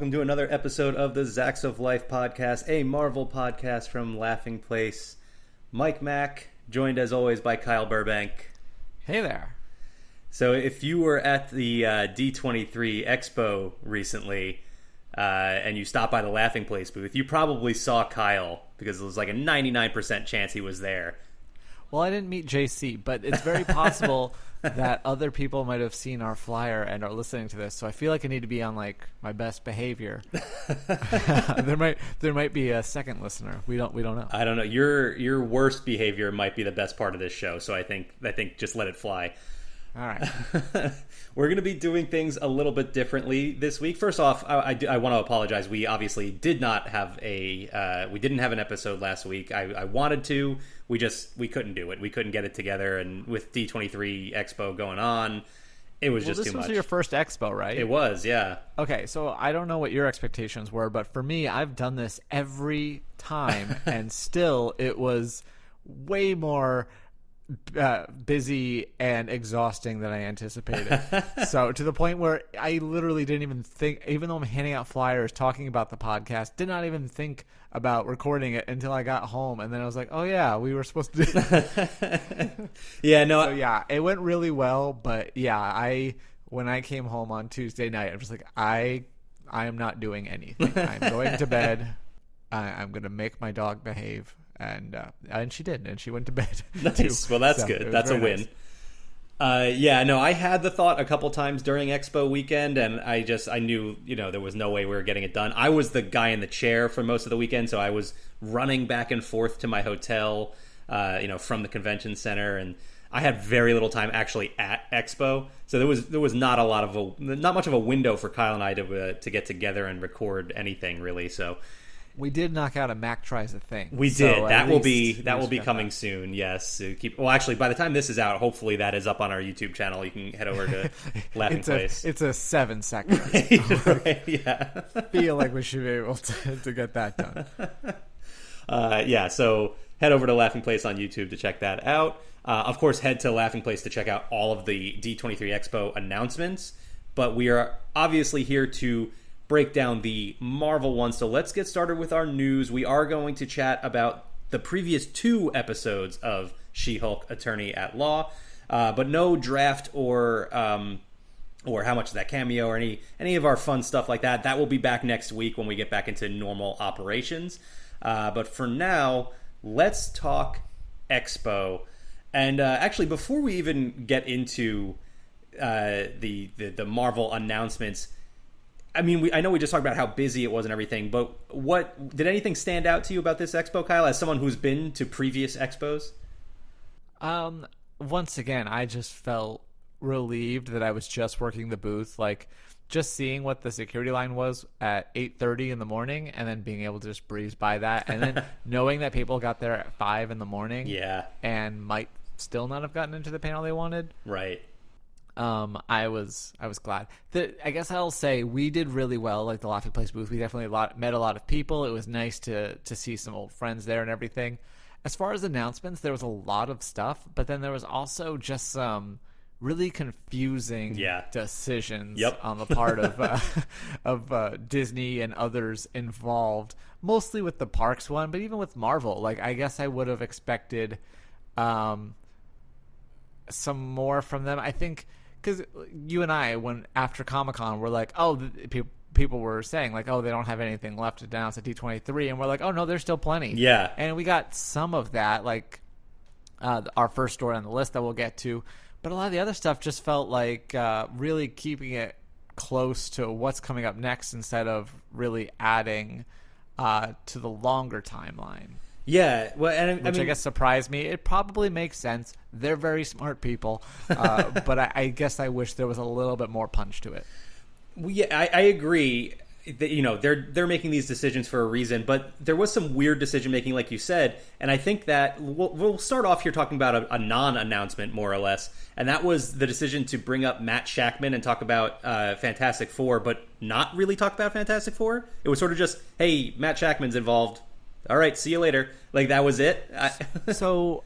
welcome to another episode of the Zzzax of Life podcast, a Marvel podcast from Laughing Place. Mike Mack, joined as always by Kyle Burbank. Hey there. So if you were at the D23 Expo recently and you stopped by the Laughing Place booth, you probably saw Kyle because it was like a 99% chance he was there. Well, I didn't meet JC, but it's very possible that other people might have seen our flyer and are listening to this. So I feel like I need to be on like my best behavior. There might be a second listener. We don't know. I don't know. Your worst behavior might be the best part of this show. So I think just let it fly. All right. We're going to be doing things a little bit differently this week. First off, I want to apologize. We obviously did not have we didn't have an episode last week. I wanted to. We couldn't do it. We couldn't get it together. And with D23 Expo going on, it was just too much. This was your first Expo, right? It was, yeah. Okay, so I don't know what your expectations were, but for me, I've done this every time, and still it was way more busy and exhausting than I anticipated. So to the point where I literally didn't even think, even though I'm handing out flyers talking about the podcast, did not even think about recording it until I got home, and then I was like, oh yeah, we were supposed to do that. Yeah, no. So yeah, it went really well, but yeah, when I came home on Tuesday night, I'm just like, I am not doing anything. I'm going to bed. I'm going to make my dog behave. And she did, and she went to bed. Nice. Well, that's good. That's a win. Nice. I had the thought a couple times during Expo weekend, and I knew, there was no way we were getting it done. I was the guy in the chair for most of the weekend, so I was running back and forth to my hotel, from the convention center, and I had very little time actually at Expo. So there was not much of a window for Kyle and I to get together and record anything really. So. We did knock out a Mac Tries a Thing. We did. So that will be coming soon. Yes. Actually, by the time this is out, hopefully that is up on our YouTube channel. You can head over to Laughing Place. It's a 7-second. Right, yeah. Feel like we should be able to get that done. So head over to Laughing Place on YouTube to check that out. Of course, head to Laughing Place to check out all of the D23 Expo announcements. But we are obviously here to break down the Marvel one. So let's get started with our news. We are going to chat about the previous 2 episodes of She-Hulk Attorney at Law, but no draft or how much is that cameo or any of our fun stuff like that. That will be back next week when we get back into normal operations. But for now, let's talk Expo. And actually, before we even get into the Marvel announcements, I mean, I know we just talked about how busy it was and everything, but what did anything stand out to you about this Expo, Kyle, as someone who's been to previous Expos? Once again, I just felt relieved that I was just working the booth, like just seeing what the security line was at 8:30 in the morning, and then being able to just breeze by that, and then knowing that people got there at 5 in the morning, and might still not have gotten into the panel they wanted, right? I was glad. I guess I'll say we did really well, like the Laughing Place booth. We definitely met a lot of people. It was nice to see some old friends there and everything. As far as announcements, there was a lot of stuff, but then there was also just some really confusing decisions on the part of Disney and others involved, mostly with the parks one, but even with Marvel. Like, I guess I would have expected some more from them. I think because you and I, when after Comic-Con, were like, oh, people were saying like, oh, they don't have anything left to announce at D23, and we're like, oh no, there's still plenty. Yeah, and we got some of that, like our first story on the list that we'll get to, but a lot of the other stuff just felt like really keeping it close to what's coming up next instead of really adding to the longer timeline. Yeah, well, which I guess surprised me. It probably makes sense. They're very smart people, but I guess I wish there was a little bit more punch to it. Well, yeah, I agree. That, they're making these decisions for a reason, but there was some weird decision making, like you said, and I think that we'll start off here talking about a non-announcement, more or less, and that was the decision to bring up Matt Shakman and talk about Fantastic Four, but not really talk about Fantastic Four. It was sort of just, hey, Matt Shakman's involved. All right, see you later. Like, that was it. So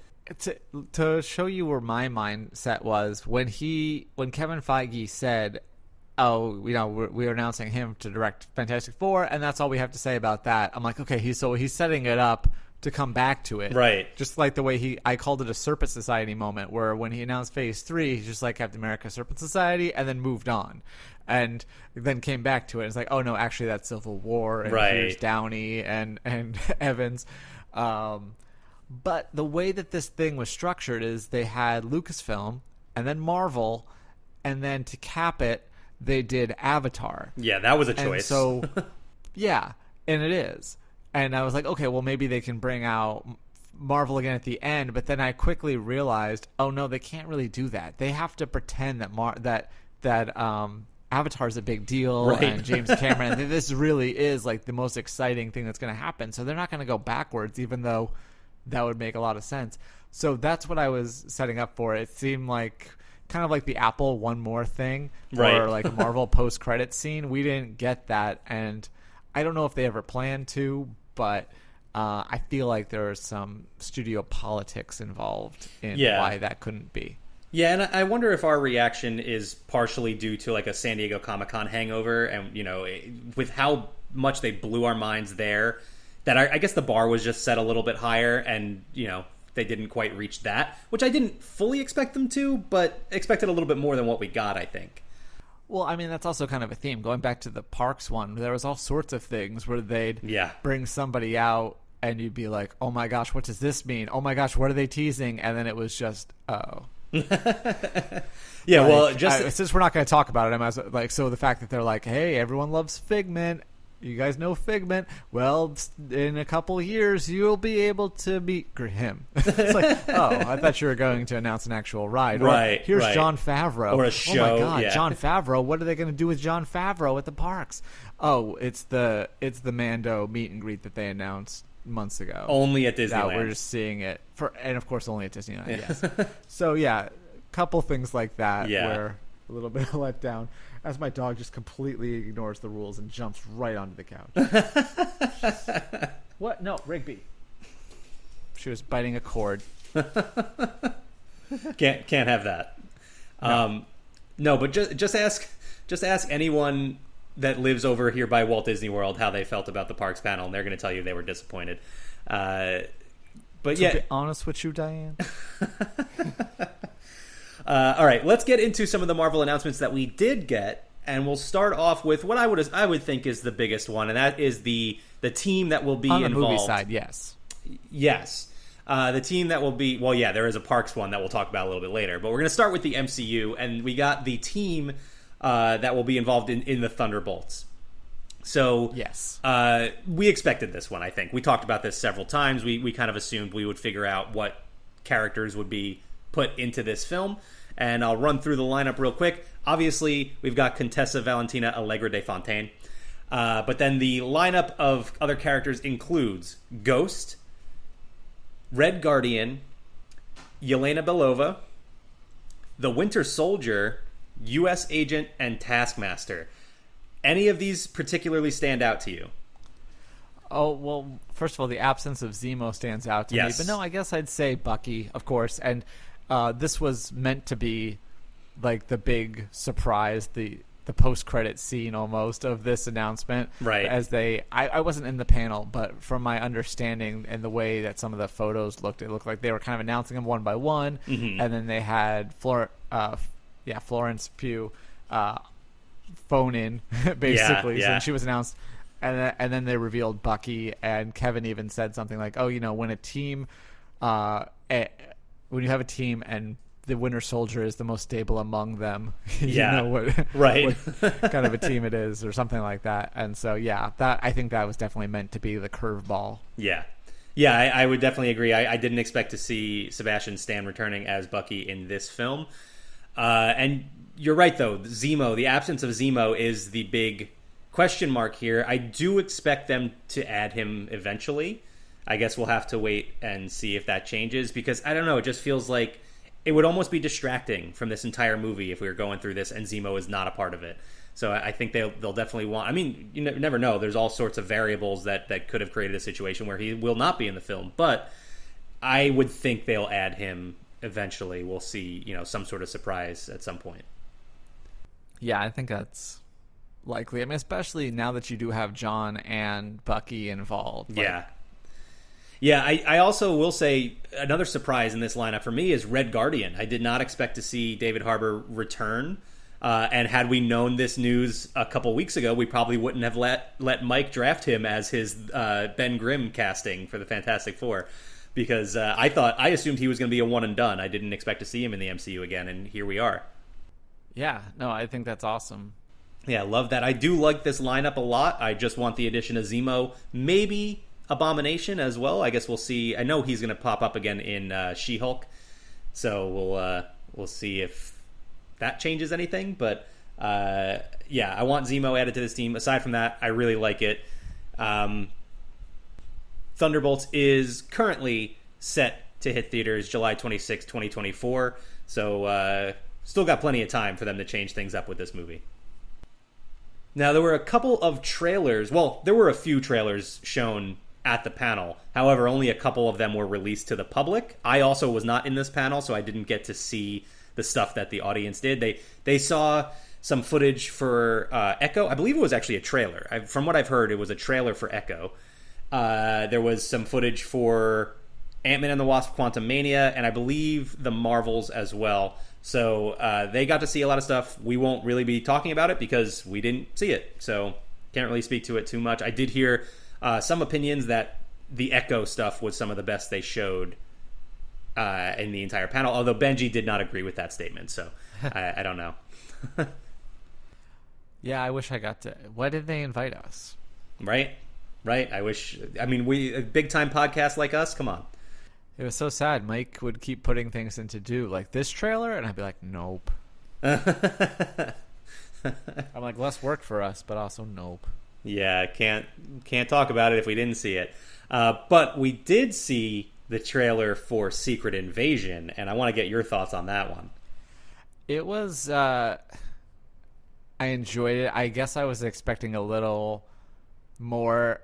to show you where my mindset was, when Kevin Feige said, oh, we're announcing him to direct Fantastic Four, and that's all we have to say about that. I'm like, okay, he's setting it up to come back to it. Right. Just like the way I called it a Serpent Society moment, where when he announced Phase 3, he's just like Captain America Serpent Society, and then moved on. And then came back to it. It's like, oh, no, actually that's Civil War, and here's Downey and Evans. But the way that this thing was structured is they had Lucasfilm, and then Marvel, and then to cap it, they did Avatar. Yeah, that was a choice. And so, yeah, and it is. And I was like, okay, well, maybe they can bring out Marvel again at the end. But then I quickly realized, oh, no, they can't really do that. They have to pretend that Avatar's a big deal, and James Cameron, this really is like the most exciting thing that's going to happen. So they're not going to go backwards, even though that would make a lot of sense. So that's what I was setting up for. It seemed like kind of like the Apple One More thing, or like a Marvel post-credit scene. We didn't get that, and I don't know if they ever planned to, but I feel like there is some studio politics involved in why that couldn't be. Yeah, and I wonder if our reaction is partially due to like a San Diego Comic-Con hangover, and with how much they blew our minds there, that I guess the bar was just set a little bit higher, and they didn't quite reach that, which I didn't fully expect them to, but expected a little bit more than what we got, I think. Well, I mean, that's also kind of a theme. Going back to the Parks one, there was all sorts of things where they'd bring somebody out and you'd be like, oh my gosh, what does this mean? Oh my gosh, what are they teasing? And then it was just, oh. Well, since we're not going to talk about it, so the fact that they're like, hey, everyone loves Figment. You guys know Figment. Well, in a couple years, you'll be able to meet him. It's like, oh, I thought you were going to announce an actual ride. Right. Here's Jon Favreau. Or a show. Oh, my God, Jon Favreau. What are they going to do with Jon Favreau at the parks? Oh, it's the Mando meet and greet that they announced months ago. Only at Disneyland. That we're just seeing it. And, of course, only at Disneyland, yes. So, yeah, couple things like that where a little bit of letdown. As my dog just completely ignores the rules and jumps right onto the couch. What? No, Rigby. She was biting a cord. Can't have that. No, but just ask anyone that lives over here by Walt Disney World how they felt about the parks panel, and they're going to tell you they were disappointed. But to be honest with you, Diane. All right, let's get into some of the Marvel announcements that we did get, and we'll start off with what I would think is the biggest one, and that is the team that will be on the involved. Movie side, yes. The team that will be there is a Parks one that we'll talk about a little bit later, but we're going to start with the MCU, and we got the team that will be involved in the Thunderbolts. So yes, we expected this one. I think we talked about this several times. We kind of assumed we would figure out what characters would be put into this film, and I'll run through the lineup real quick. Obviously, we've got Contessa Valentina Allegra de Fontaine, but then the lineup of other characters includes Ghost, Red Guardian, Yelena Belova, the Winter Soldier, U.S. Agent, and Taskmaster. Any of these particularly stand out to you? Oh, well, first of all, the absence of Zemo stands out to me. But no, I guess I'd say Bucky, of course. And this was meant to be like the big surprise, the post-credit scene almost of this announcement. Right. As I wasn't in the panel, but from my understanding and the way that some of the photos looked, it looked like they were kind of announcing them one by one. Mm-hmm. And then they had Florence Pugh phone in, basically. So she was announced. And then they revealed Bucky, and Kevin even said something like, "Oh, when a team, when you have a team and the Winter Soldier is the most stable among them, you know what kind of a team it is, or something like that." And so, I think that was definitely meant to be the curveball. I would definitely agree. I didn't expect to see Sebastian Stan returning as Bucky in this film, and you're right though. Zemo, the absence of Zemo is the big question mark here. I do expect them to add him eventually. I guess we'll have to wait and see if that changes, because I don't know, it just feels like it would almost be distracting from this entire movie if we were going through this and Zemo is not a part of it. So I think they'll definitely want... I mean, you never know. There's all sorts of variables that could have created a situation where he will not be in the film, but I would think they'll add him eventually. We'll see, some sort of surprise at some point. Yeah, I think that's likely. I mean, especially now that you do have John and Bucky involved. Yeah. Yeah, I also will say another surprise in this lineup for me is Red Guardian. I did not expect to see David Harbour return. And had we known this news a couple weeks ago, we probably wouldn't have let Mike draft him as his Ben Grimm casting for the Fantastic Four. Because I assumed he was going to be a one and done. I didn't expect to see him in the MCU again, and here we are. Yeah, no, I think that's awesome. Yeah, love that. I do like this lineup a lot. I just want the addition of Zemo, maybe Abomination as well. I guess we'll see. I know he's going to pop up again in She-Hulk, so we'll see if that changes anything. But yeah, I want Zemo added to this team. Aside from that, I really like it. Thunderbolts is currently set to hit theaters July 26, 2024. So still got plenty of time for them to change things up with this movie. Now, there were a couple of trailers. Well, there were a few trailers shown at the panel. However, only a couple of them were released to the public. I also was not in this panel, so I didn't get to see the stuff that the audience did. They saw some footage for Echo. I believe it was actually a trailer. From what I've heard, it was a trailer for Echo. There was some footage for Ant-Man and the Wasp: Quantumania, and I believe the Marvels as well. So they got to see a lot of stuff. We won't really be talking about it because we didn't see it. So can't really speak to it too much. I did hear some opinions that the Echo stuff was some of the best they showed in the entire panel, although Benji did not agree with that statement. So I don't know. Yeah, I wish I got to. Why did they invite us? Right? I wish. I mean, a big time podcast like us. Come on. It was so sad. Mike would keep putting things into do, like this trailer, and I'd be like, nope. I'm like, less work for us, but also nope. Yeah, can't talk about it if we didn't see it. But we did see the trailer for Secret Invasion, and I want to get your thoughts on that one. It was. I enjoyed it. I guess I was expecting a little more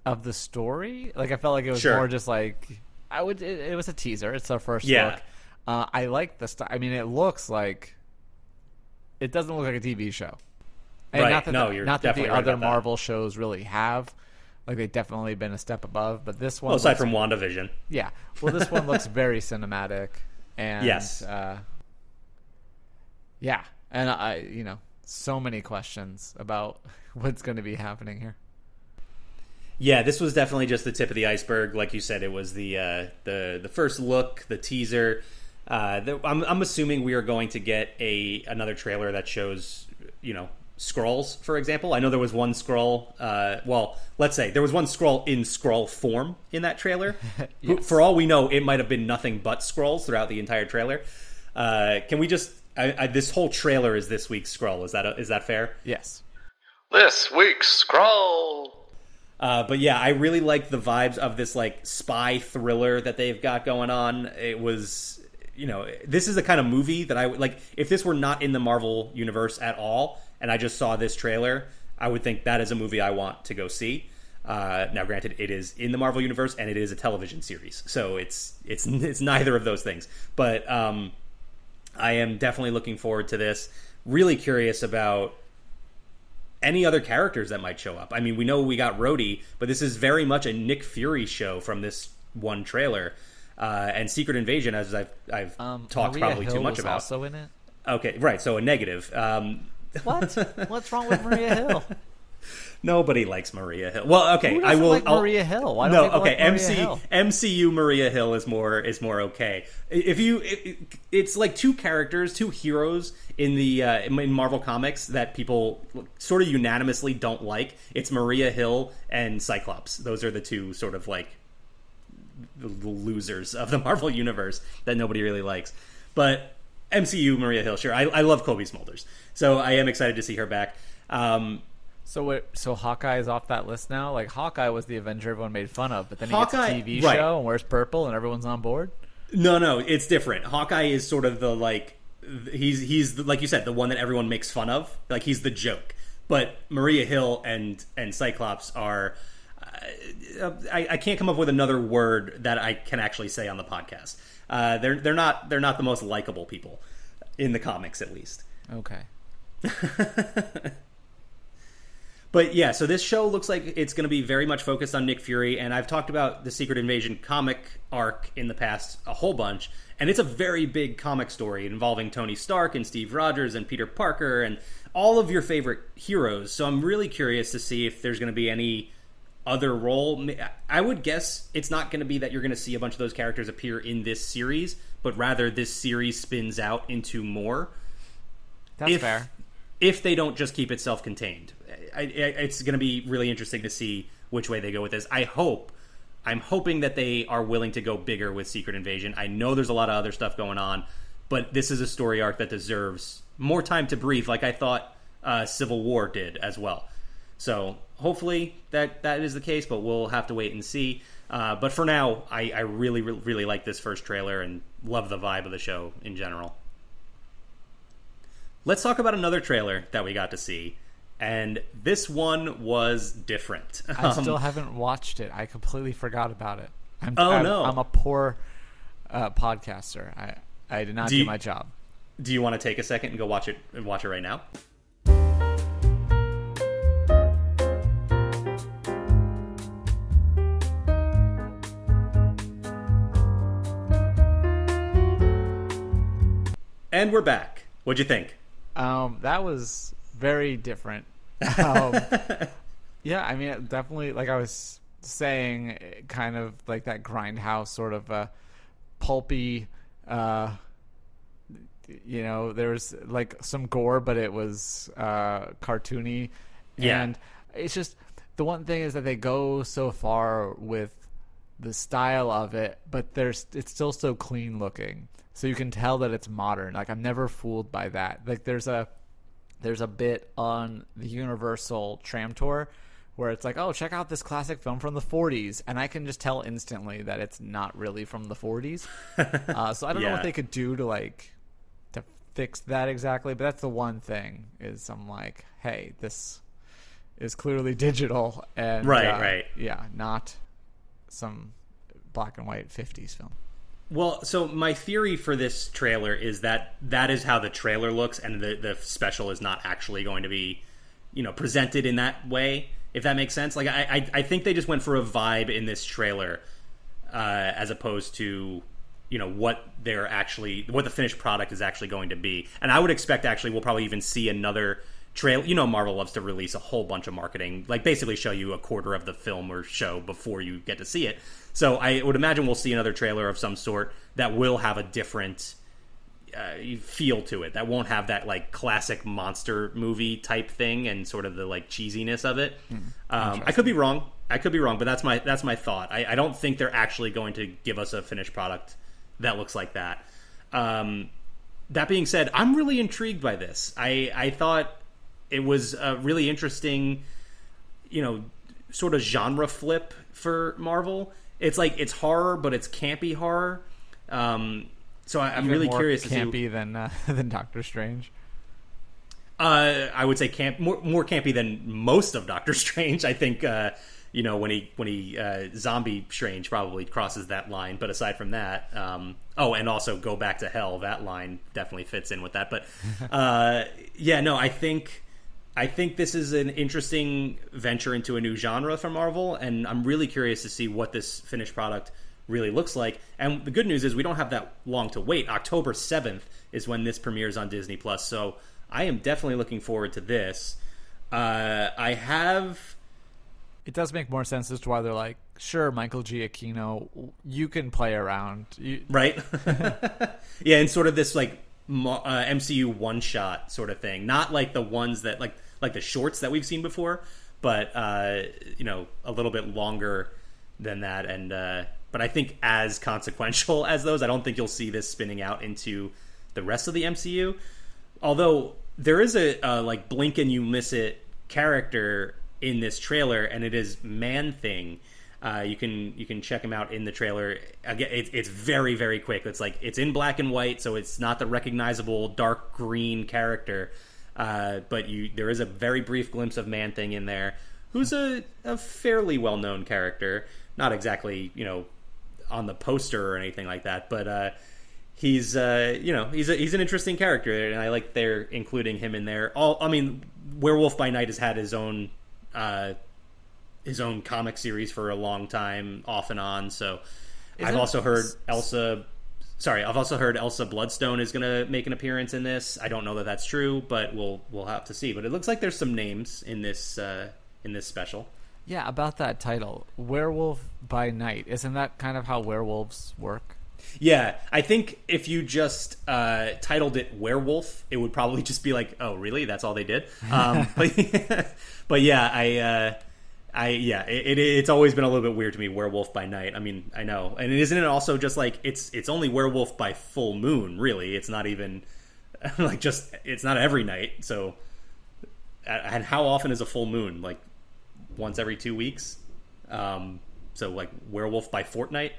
of the story. Like, I felt like it was more just like. It was a teaser. It's our first look. I like the stuff. I mean, it looks like it doesn't look like a TV show. And right. Not that the other Marvel shows really have. Like, they've definitely been a step above. But this one, well, aside from WandaVision, yeah. Well, this one looks very cinematic. And yes, yeah. And so many questions about what's going to be happening here. Yeah, this was definitely just the tip of the iceberg. Like you said, it was the first look, the teaser. I'm assuming we are going to get another trailer that shows, Skrulls, for example. I know there was one Skrull. Well, let's say there was one Skrull in Skrull form in that trailer. Yes. For all we know, it might have been nothing but Skrulls throughout the entire trailer. Can we just? This whole trailer is this week's Skrull. Is that fair? Yes. This week's Skrull. But yeah, I really like the vibes of this like spy thriller that they've got going on. It was, this is the kind of movie that I would like if this were not in the Marvel universe at all, and I just saw this trailer, I would think that is a movie I want to go see. Now, granted, it is in the Marvel universe and it is a television series, so it's neither of those things. But I am definitely looking forward to this. Really curious about any other characters that might show up. I mean, we know we got Rhodey, but this is very much a Nick Fury show from this one trailer. And Secret Invasion, as I've talked Maria probably Hill too much was about. Also in it. Okay, right. So a negative. What? What's wrong with Maria Hill? Nobody likes Maria Hill. Well, okay, I will. Like Maria Hill. Why don't people like Maria Hill? MCU Maria Hill is more okay. It's like two characters, two heroes in the in Marvel Comics that people sort of unanimously don't like. It's Maria Hill and Cyclops. Those are the two sort of like the losers of the Marvel universe that nobody really likes. But MCU Maria Hill, sure. I love Kobe Smulders, so I am excited to see her back. So Hawkeye is off that list now? Like, Hawkeye was the Avenger everyone made fun of, but then he Hawkeye, gets a TV right. show and wears purple and everyone's on board? No, it's different. Hawkeye is sort of the, like, he's like you said, the one that everyone makes fun of. Like, he's the joke. But Maria Hill and Cyclops are... I can't come up with another word that I can actually say on the podcast. They're not the most likable people in the comics, at least. Okay. But yeah, so this show looks like it's going to be very much focused on Nick Fury, and I've talked about the Secret Invasion comic arc in the past a whole bunch, and it's a very big comic story involving Tony Stark and Steve Rogers and Peter Parker and all of your favorite heroes. So I'm really curious to see if there's going to be any other role. I would guess it's not going to be that you're going to see a bunch of those characters appear in this series, but rather this series spins out into more. That's fair. If they don't just keep it self-contained. It's going to be really interesting to see which way they go with this. I'm hoping that they are willing to go bigger with Secret Invasion. I know there's a lot of other stuff going on, but this is a story arc that deserves more time to breathe, like I thought Civil War did as well. So hopefully that is the case, but we'll have to wait and see. But for now, I really, really like this first trailer and love the vibe of the show in general. Let's talk about another trailer that we got to see. And this one was different. I still haven't watched it. I completely forgot about it. No. I'm a poor podcaster. I did not do my job. Do you want to take a second and go watch it right now? And we're back. What'd you think? That was very different. Yeah, I mean, definitely, like I was saying, kind of like that Grindhouse sort of pulpy, there was like some gore, but it was cartoony. Yeah. And it's just, the one thing is that they go so far with the style of it, but it's still so clean looking. So you can tell that it's modern. Like, I'm never fooled by that. Like, there's a bit on the Universal tram tour where it's like, oh, check out this classic film from the 40s. And I can just tell instantly that it's not really from the 40s. So I don't know what they could do to fix that exactly. But that's the one thing is I'm like, hey, this is clearly digital. And right. Yeah, not some black and white 50s film. Well, so my theory for this trailer is that is how the trailer looks, and the special is not actually going to be, presented in that way, if that makes sense. Like, I think they just went for a vibe in this trailer, as opposed to, what the finished product is actually going to be. And I would expect, actually, we'll probably even see another trailer. Marvel loves to release a whole bunch of marketing, like basically show you a quarter of the film or show before you get to see it. So I would imagine we'll see another trailer of some sort that will have a different feel to it. That won't have that classic monster movie type thing and sort of the cheesiness of it. I could be wrong, but that's my thought. I don't think they're actually going to give us a finished product that looks like that. That being said, I'm really intrigued by this. I thought it was a really interesting, sort of genre flip for Marvel. It's horror, but it's campy horror. So I'm really curious. Campy than Doctor Strange. I would say more campy than most of Doctor Strange. I think when he Zombie Strange probably crosses that line. But aside from that, and also Go Back to Hell. That line definitely fits in with that. But I think this is an interesting venture into a new genre for Marvel, and I'm really curious to see what this finished product really looks like. And the good news is we don't have that long to wait. October 7th is when this premieres on Disney+, so I am definitely looking forward to this. It does make more sense as to why they're like, sure, Michael Giacchino, you can play around. Right? Yeah, and sort of this MCU one-shot sort of thing. Not like the ones that, like the shorts that we've seen before, but, a little bit longer than that. And but I think as consequential as those, I don't think you'll see this spinning out into the rest of the MCU. Although there is a blink and you miss it character in this trailer, and it is Man-Thing. You can check him out in the trailer. Again, it's very, very quick. It's in black and white, so it's not the recognizable dark green character. But there is a very brief glimpse of Man-Thing in there, who's a fairly well-known character. Not exactly, on the poster or anything like that, but he's he's an interesting character, and I like they're including him in there. Werewolf by Night has had his own comic series for a long time, off and on. So I've also heard Elsa Bloodstone is going to make an appearance in this. I don't know that that's true, but we'll have to see. But it looks like there's some names in this special. Yeah, about that title, Werewolf by Night. Isn't that kind of how werewolves work? Yeah, I think if you just titled it Werewolf, it would probably just be like, oh, really? That's all they did? But yeah, it's always been a little bit weird to me, Werewolf by Night. I mean, I know. And isn't it also just like, it's only werewolf by full moon, really? It's not even, like, it's not every night. So, and how often is a full moon? Like, once every 2 weeks? So, like, werewolf by fortnight?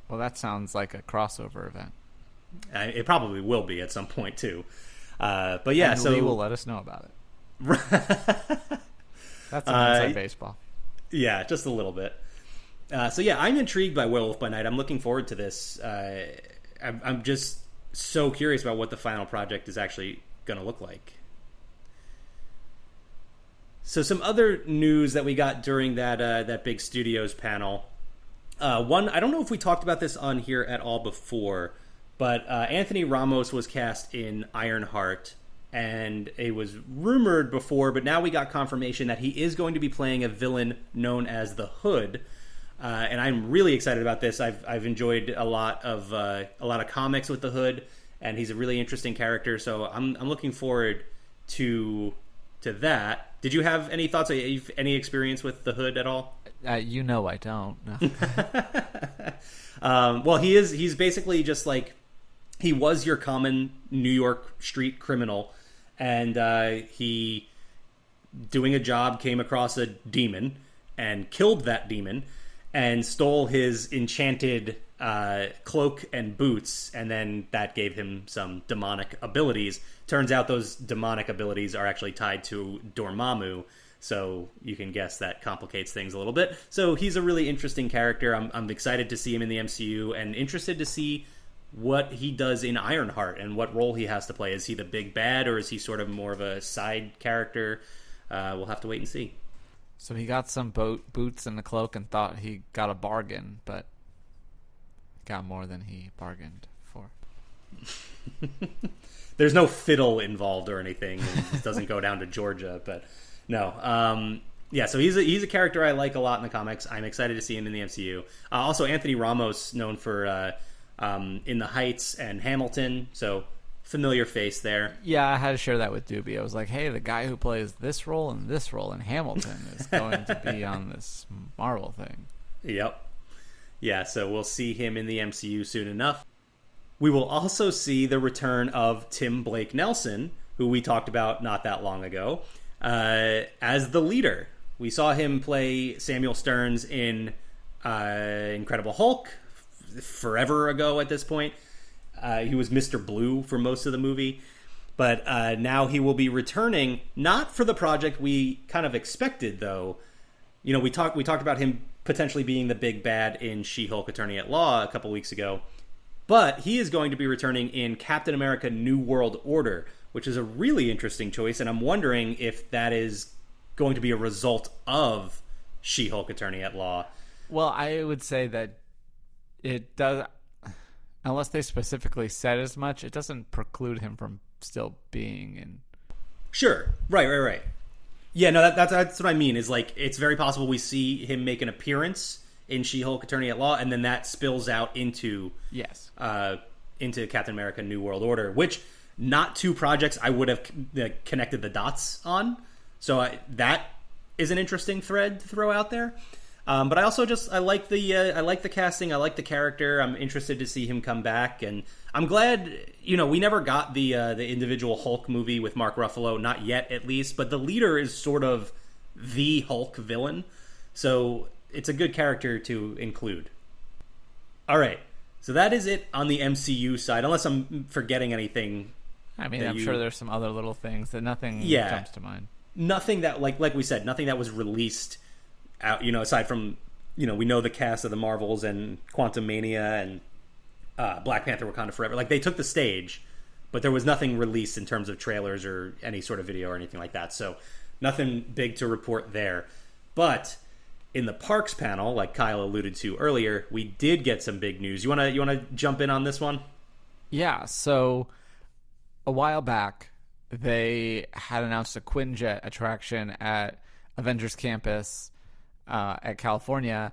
Well, that sounds like a crossover event. It probably will be at some point, too. But yeah, and so... Lee will let us know about it. That's an inside baseball. Yeah, just a little bit. So yeah, I'm intrigued by Werewolf by Night. I'm looking forward to this. I'm just so curious about what the final project is actually going to look like. So some other news that we got during that big studios panel. One, I don't know if we talked about this on here at all before, but Anthony Ramos was cast in Ironheart. And it was rumored before, but now we got confirmation that he is going to be playing a villain known as the Hood. And I'm really excited about this. I've enjoyed a lot of comics with the Hood, and he's a really interesting character. So I'm looking forward to that. Did you have any thoughts? Any experience with the Hood at all? I don't. No. Well, he's basically just like, he was your common New York street criminal. And he, doing a job, came across a demon and killed that demon and stole his enchanted cloak and boots, and then that gave him some demonic abilities. Turns out those demonic abilities are actually tied to Dormammu, so you can guess that complicates things a little bit. So he's a really interesting character. I'm excited to see him in the MCU, and interested to see what he does in Ironheart and what role he has to play. Is he the big bad, or is he sort of more of a side character? We'll have to wait and see. So he got some boots and a cloak and thought he got a bargain, but got more than he bargained for. There's no fiddle involved or anything. It doesn't go down to Georgia, but no. Yeah, so he's a character I like a lot in the comics. I'm excited to see him in the MCU. Also, Anthony Ramos, known for In the Heights and Hamilton, so familiar face there. Yeah, I had to share that with Doobie. I was like, hey, the guy who plays this role in Hamilton is going to be on this Marvel thing. Yep. Yeah, so we'll see him in the MCU soon enough. We will also see the return of Tim Blake Nelson, who we talked about not that long ago, as the leader. We saw him play Samuel Stearns in Incredible Hulk forever ago at this point. He was Mr. Blue for most of the movie. But now he will be returning, not for the project we kind of expected, though. You know, we talked about him potentially being the big bad in She-Hulk Attorney at Law a couple weeks ago. But he is going to be returning in Captain America New World Order, which is a really interesting choice, and I'm wondering if that is going to be a result of She-Hulk Attorney at Law. Well, I would say that it does, unless they specifically said as much, it doesn't preclude him from still being in. Sure. Right. Yeah, no, that's what I mean, is like, it's very possible we see him make an appearance in She-Hulk Attorney at Law, and then that spills out into into Captain America New World Order, which not two projects I would have connected the dots on. So that is an interesting thread to throw out there. But I also I like the casting. I like the character. I'm interested to see him come back, and I'm glad. You know, we never got the individual Hulk movie with Mark Ruffalo, not yet at least. But the leader is sort of the Hulk villain, so it's a good character to include. All right, so that is it on the MCU side, unless I'm forgetting anything. I mean, I'm sure there's some other little things that nothing comes to mind. Nothing that, like we said, nothing that was released out, you know, aside from, you know, we know the cast of the Marvels and Quantumania and Black Panther: Wakanda Forever. Like, they took the stage, but there was nothing released in terms of trailers or any sort of video or anything like that. So nothing big to report there. But in the parks panel, like Kyle alluded to earlier, we did get some big news. You wanna jump in on this one? Yeah. So a while back, they had announced a Quinjet attraction at Avengers Campus at California.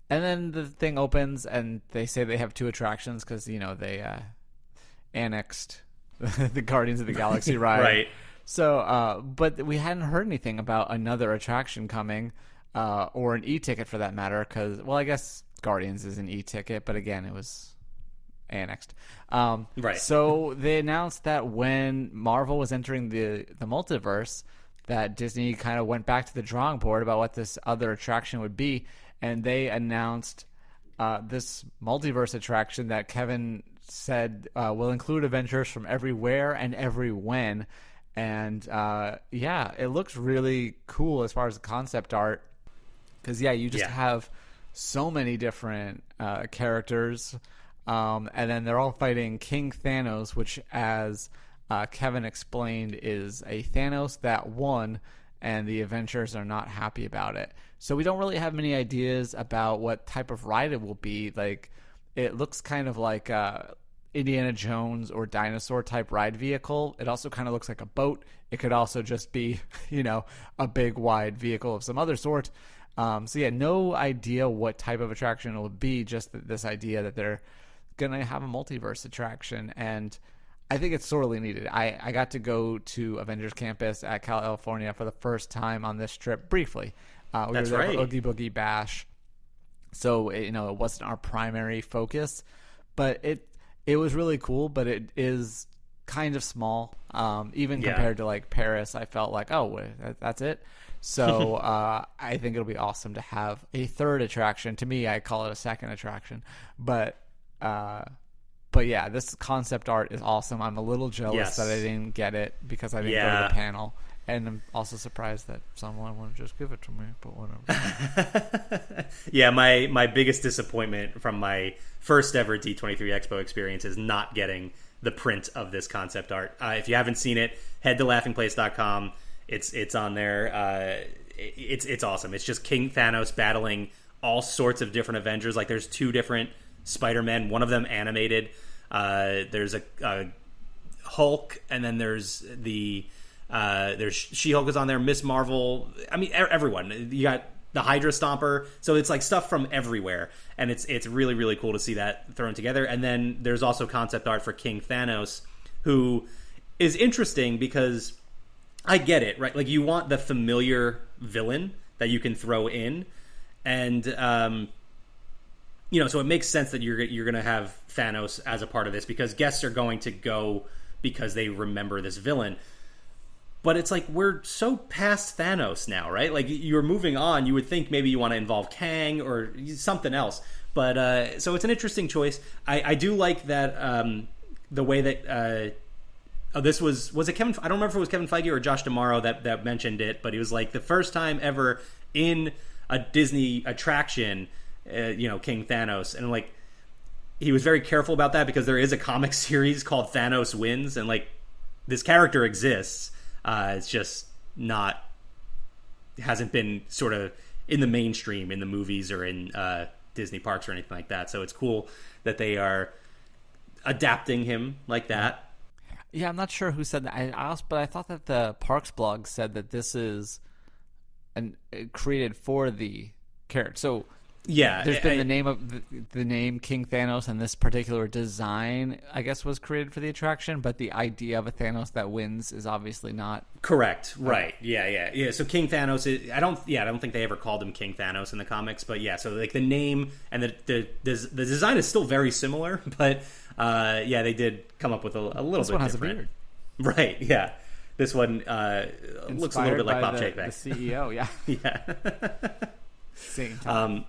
And then the thing opens, and they say they have 2 attractions because, you know, they annexed the Guardians of the Galaxy ride. Right. So, but we hadn't heard anything about another attraction coming, or an e-ticket for that matter, because, well, I guess Guardians is an e-ticket, but again, it was annexed. Right. So they announced that when Marvel was entering the multiverse, that Disney kind of went back to the drawing board about what this other attraction would be, and they announced this multiverse attraction that Kevin said will include adventures from everywhere and every when. And yeah, it looks really cool as far as the concept art, because you just have so many different characters, and then they're all fighting King Thanos, which, as Kevin explained, is a Thanos that won, and the Avengers are not happy about it. So we don't really have many ideas about what type of ride it will be. Like, it looks kind of like Indiana Jones or dinosaur type ride vehicle. It also kind of looks like a boat. It could also just be, you know, a big wide vehicle of some other sort. So yeah, no idea what type of attraction it will be. Just this idea that they're gonna have a multiverse attraction, and I think it's sorely needed. I got to go to Avengers Campus at California for the first time on this trip briefly. We That's were there right. for Oogie Boogie Bash, so it wasn't our primary focus, but it was really cool. But it is kind of small, even compared to like Paris. I felt like, oh, that's it. So I think it'll be awesome to have a third attraction. To me, I call it a second attraction, but yeah, this concept art is awesome. I'm a little jealous that I didn't get it because I didn't go to the panel. And I'm also surprised that someone would just give it to me, but whatever. Yeah, my biggest disappointment from my first ever D23 Expo experience is not getting the print of this concept art. If you haven't seen it, head to laughingplace.com. It's on there. It's awesome. It's just King Thanos battling all sorts of different Avengers. Like, there's 2 different Spider-Men, one of them animated. There's a Hulk, and then there's She-Hulk is on there, Miss Marvel. I mean, everyone. You got the Hydra Stomper. So it's like stuff from everywhere, and it's really, really cool to see that thrown together. And then there's also concept art for King Thanos, who is interesting because I get it, right? Like, you want the familiar villain that you can throw in, and so it makes sense that you're going to have Thanos as a part of this, because guests are going to go because they remember this villain. But it's like, we're so past Thanos now, right? Like, you're moving on. You would think maybe you want to involve Kang or something else. But so it's an interesting choice. I do like that the way that this was it Kevin? I don't remember if it was Kevin Feige or Josh D'Amaro that mentioned it, but he was like, the first time ever in a Disney attraction, King Thanos, and like, he was very careful about that because there is a comic series called Thanos Wins, and like, this character exists. It's just hasn't been sort of in the mainstream in the movies or in Disney parks or anything like that. So it's cool that they are adapting him like that. Yeah, I'm not sure who said that. But I thought that the Parks blog said that this is created for the character. So yeah, there's been the name King Thanos, and this particular design, I guess, was created for the attraction. But the idea of a Thanos that wins is obviously not correct. Right? Yeah. So King Thanos I don't think they ever called him King Thanos in the comics. But yeah, so like, the name and the design is still very similar. But they did come up with a little this bit one has different. a beard. Right? Yeah. This one looks a little bit like Bob Chapek. The CEO, yeah. Yeah. Same time.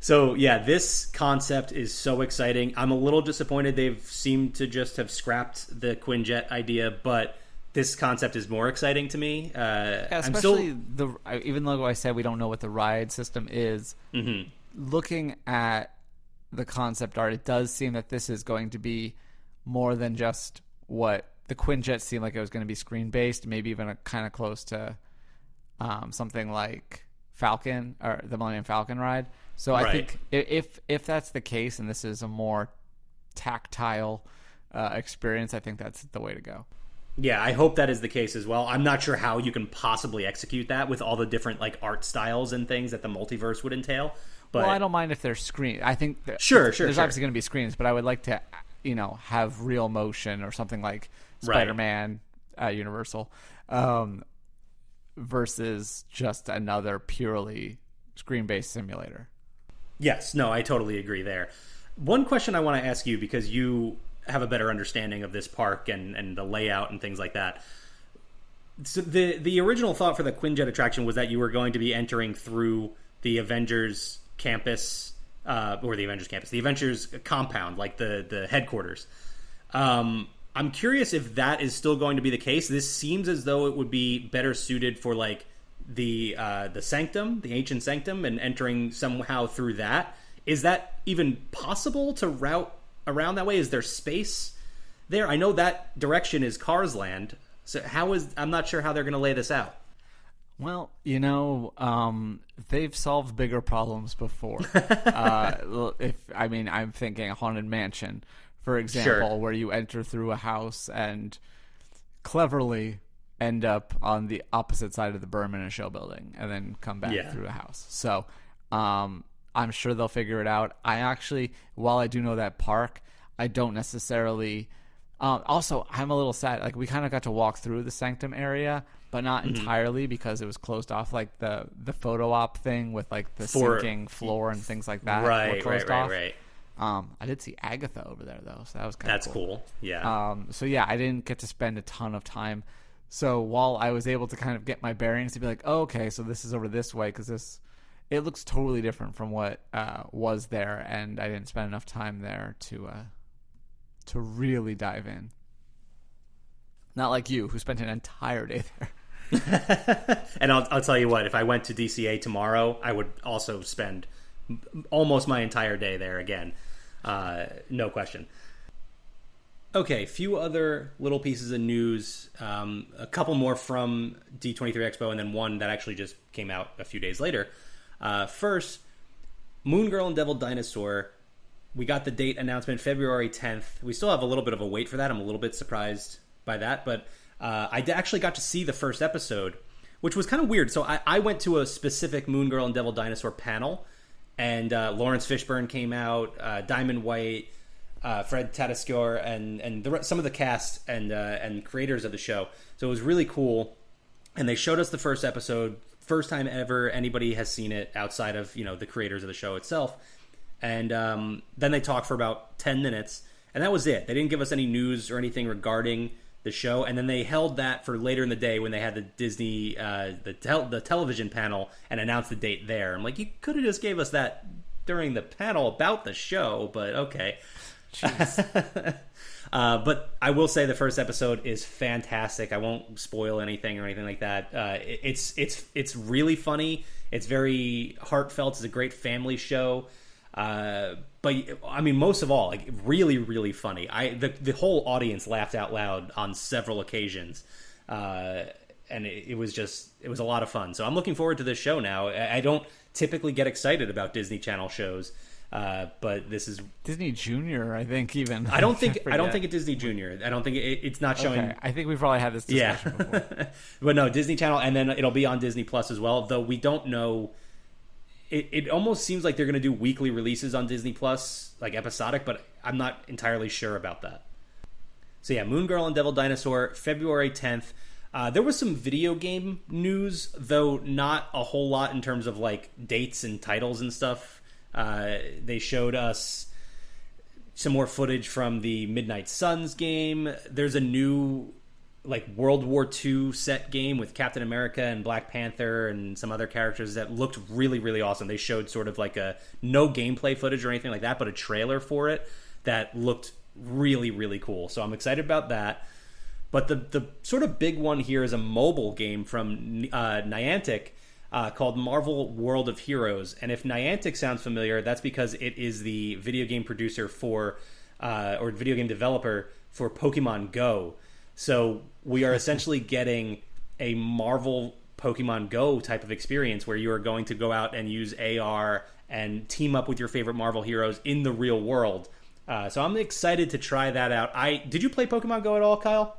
So yeah, this concept is so exciting. I'm a little disappointed they've seemed to just have scrapped the Quinjet idea, but this concept is more exciting to me. Especially even though I said we don't know what the ride system is, looking at the concept art, it does seem that this is going to be more than just what the Quinjet seemed like it was going to be screen based, maybe even a kind of close to something like Falcon or the Millennium Falcon ride. So I think if that's the case and this is a more tactile experience, I think that's the way to go. Yeah, I hope that is the case as well. I'm not sure how you can possibly execute that with all the different like art styles and things that the multiverse would entail. But well, I don't mind if they're screen. I think sure. There's obviously going to be screens, but I would like to, have real motion or something like Spider-Man, Universal, versus just another purely screen-based simulator. Yes, no, I totally agree there. One question I want to ask you, because you have a better understanding of this park and the layout and things like that. So the original thought for the Quinjet attraction was that you were going to be entering through the Avengers campus, the Avengers compound, like the headquarters. I'm curious if that is still going to be the case. This seems as though it would be better suited for like the sanctum, the ancient sanctum, and entering somehow through that. Is that even possible to route around that way? Is there space there? I know that direction is Cars Land, so I'm not sure how they're going to lay this out. Well, they've solved bigger problems before. I'm thinking a Haunted Mansion, for example, where you enter through a house and cleverly end up on the opposite side of the berm in a show building and then come back through a house. So, I'm sure they'll figure it out. I actually, while I do know that park, I don't necessarily. Also, I'm a little sad. Like, we kind of got to walk through the Sanctum area, but not entirely because it was closed off. Like the photo op thing with like the sinking floor and things like that. Right. I did see Agatha over there though, so that was kind of cool. Yeah. I didn't get to spend a ton of time. So while I was able to kind of get my bearings to be like, oh, okay, so this is over this way because it looks totally different from what was there, and I didn't spend enough time there to really dive in. Not like you, who spent an entire day there. And I'll tell you what, if I went to DCA tomorrow, I would also spend almost my entire day there again. No question. Okay, few other little pieces of news. A couple more from D23 Expo, and then one that actually just came out a few days later. First, Moon Girl and Devil Dinosaur. We got the date announcement, February 10th. We still have a little bit of a wait for that. I'm a little bit surprised by that, but I actually got to see the first episode, which was kind of weird. So I went to a specific Moon Girl and Devil Dinosaur panel, and Lawrence Fishburne came out, Diamond White, Fred Tatasciore, and some of the cast and creators of the show. So it was really cool, and they showed us the first episode. First time ever anybody has seen it outside of the creators of the show itself. And then they talked for about 10 minutes, and that was it. They didn't give us any news or anything regarding the show, and then they held that for later in the day when they had the Disney the television panel and announced the date there. I'm like, you could have just gave us that during the panel about the show, but okay. But I will say the first episode is fantastic. I won't spoil anything or anything like that. It's really funny. It's very heartfelt. It's a great family show. But I mean, most of all, like really, really funny. The whole audience laughed out loud on several occasions, and it was a lot of fun. So I'm looking forward to this show now. I don't typically get excited about Disney Channel shows, but this is Disney Junior. I think even I don't think it's Disney Junior. I don't think it's not showing. Okay. I think we've probably had this discussion before. But no, Disney Channel, and then it'll be on Disney Plus as well. Though we don't know. It almost seems like they're going to do weekly releases on Disney Plus, like episodic, but I'm not entirely sure about that. So yeah, Moon Girl and Devil Dinosaur, February 10th. There was some video game news, though not a whole lot in terms of like dates and titles and stuff. They showed us some more footage from the Midnight Suns game. There's a new like World War II set game with Captain America and Black Panther and some other characters that looked really, really awesome. They showed sort of like no gameplay footage or anything like that, but a trailer for it that looked really, really cool. So I'm excited about that. But the sort of big one here is a mobile game from Niantic. called Marvel World of Heroes. And if Niantic sounds familiar, that's because it is the video game producer for, or video game developer for Pokemon Go. So we are essentially getting a Marvel Pokemon Go type of experience where you are going to go out and use AR and team up with your favorite Marvel heroes in the real world. So I'm excited to try that out. Did you play Pokemon Go at all, Kyle?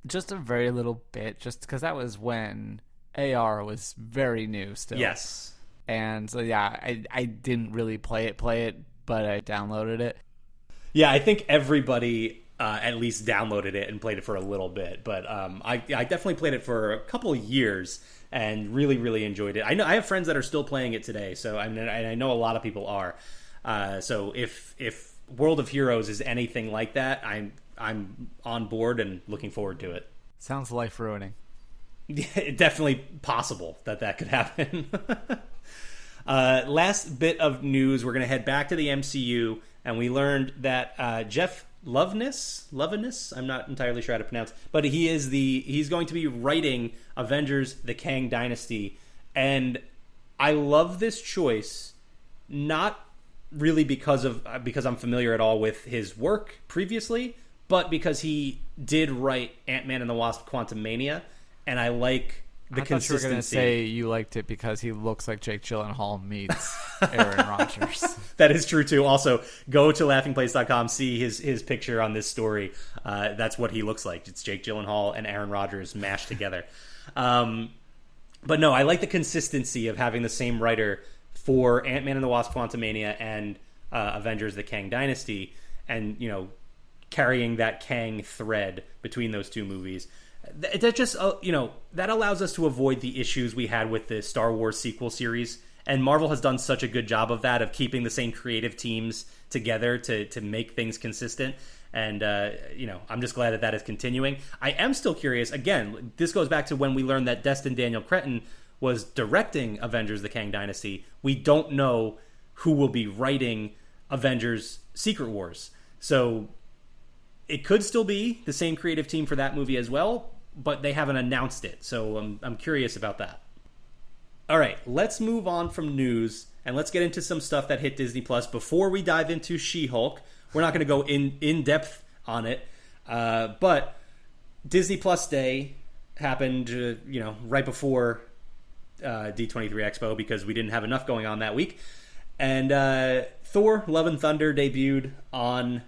Just a very little bit, just because that was when AR was very new still. Yes. And so, yeah, I didn't really play it, but I downloaded it. Yeah, I think everybody at least downloaded it and played it for a little bit. But I definitely played it for a couple of years and really, really enjoyed it. I know I have friends that are still playing it today, so I know a lot of people are. So if World of Heroes is anything like that, I'm on board and looking forward to it. Sounds life ruining. Yeah, definitely possible that could happen. Last bit of news, we're going to head back to the MCU, and we learned that Jeff Loveness, I'm not entirely sure how to pronounce, but he's going to be writing Avengers: The Kang Dynasty, and I love this choice, not really because I'm familiar at all with his work previously, but because he did write Ant-Man and the Wasp: Quantumania, and I like the consistency. I thought you were going to say you liked it because he looks like Jake Gyllenhaal meets Aaron Rodgers. That is true too. Also, go to laughingplace.com, see his picture on this story. That's what he looks like. It's Jake Gyllenhaal and Aaron Rodgers mashed together. But no, I like the consistency of having the same writer for Ant-Man and the Wasp: Quantumania and Avengers: The Kang Dynasty, and carrying that Kang thread between those two movies. That just that allows us to avoid the issues we had with the Star Wars sequel series, and Marvel has done such a good job of that, of keeping the same creative teams together to make things consistent. And I'm just glad that is continuing. I am still curious. Again, this goes back to when we learned that Destin Daniel Cretton was directing Avengers: The Kang Dynasty. We don't know who will be writing Avengers: Secret Wars, so it could still be the same creative team for that movie as well, but they haven't announced it, so I'm curious about that. All right, let's move on from news, and let's get into some stuff that hit Disney Plus before we dive into She-Hulk. We're not going to go in depth on it, but Disney Plus Day happened, right before D23 Expo, because we didn't have enough going on that week, and Thor: Love and Thunder debuted on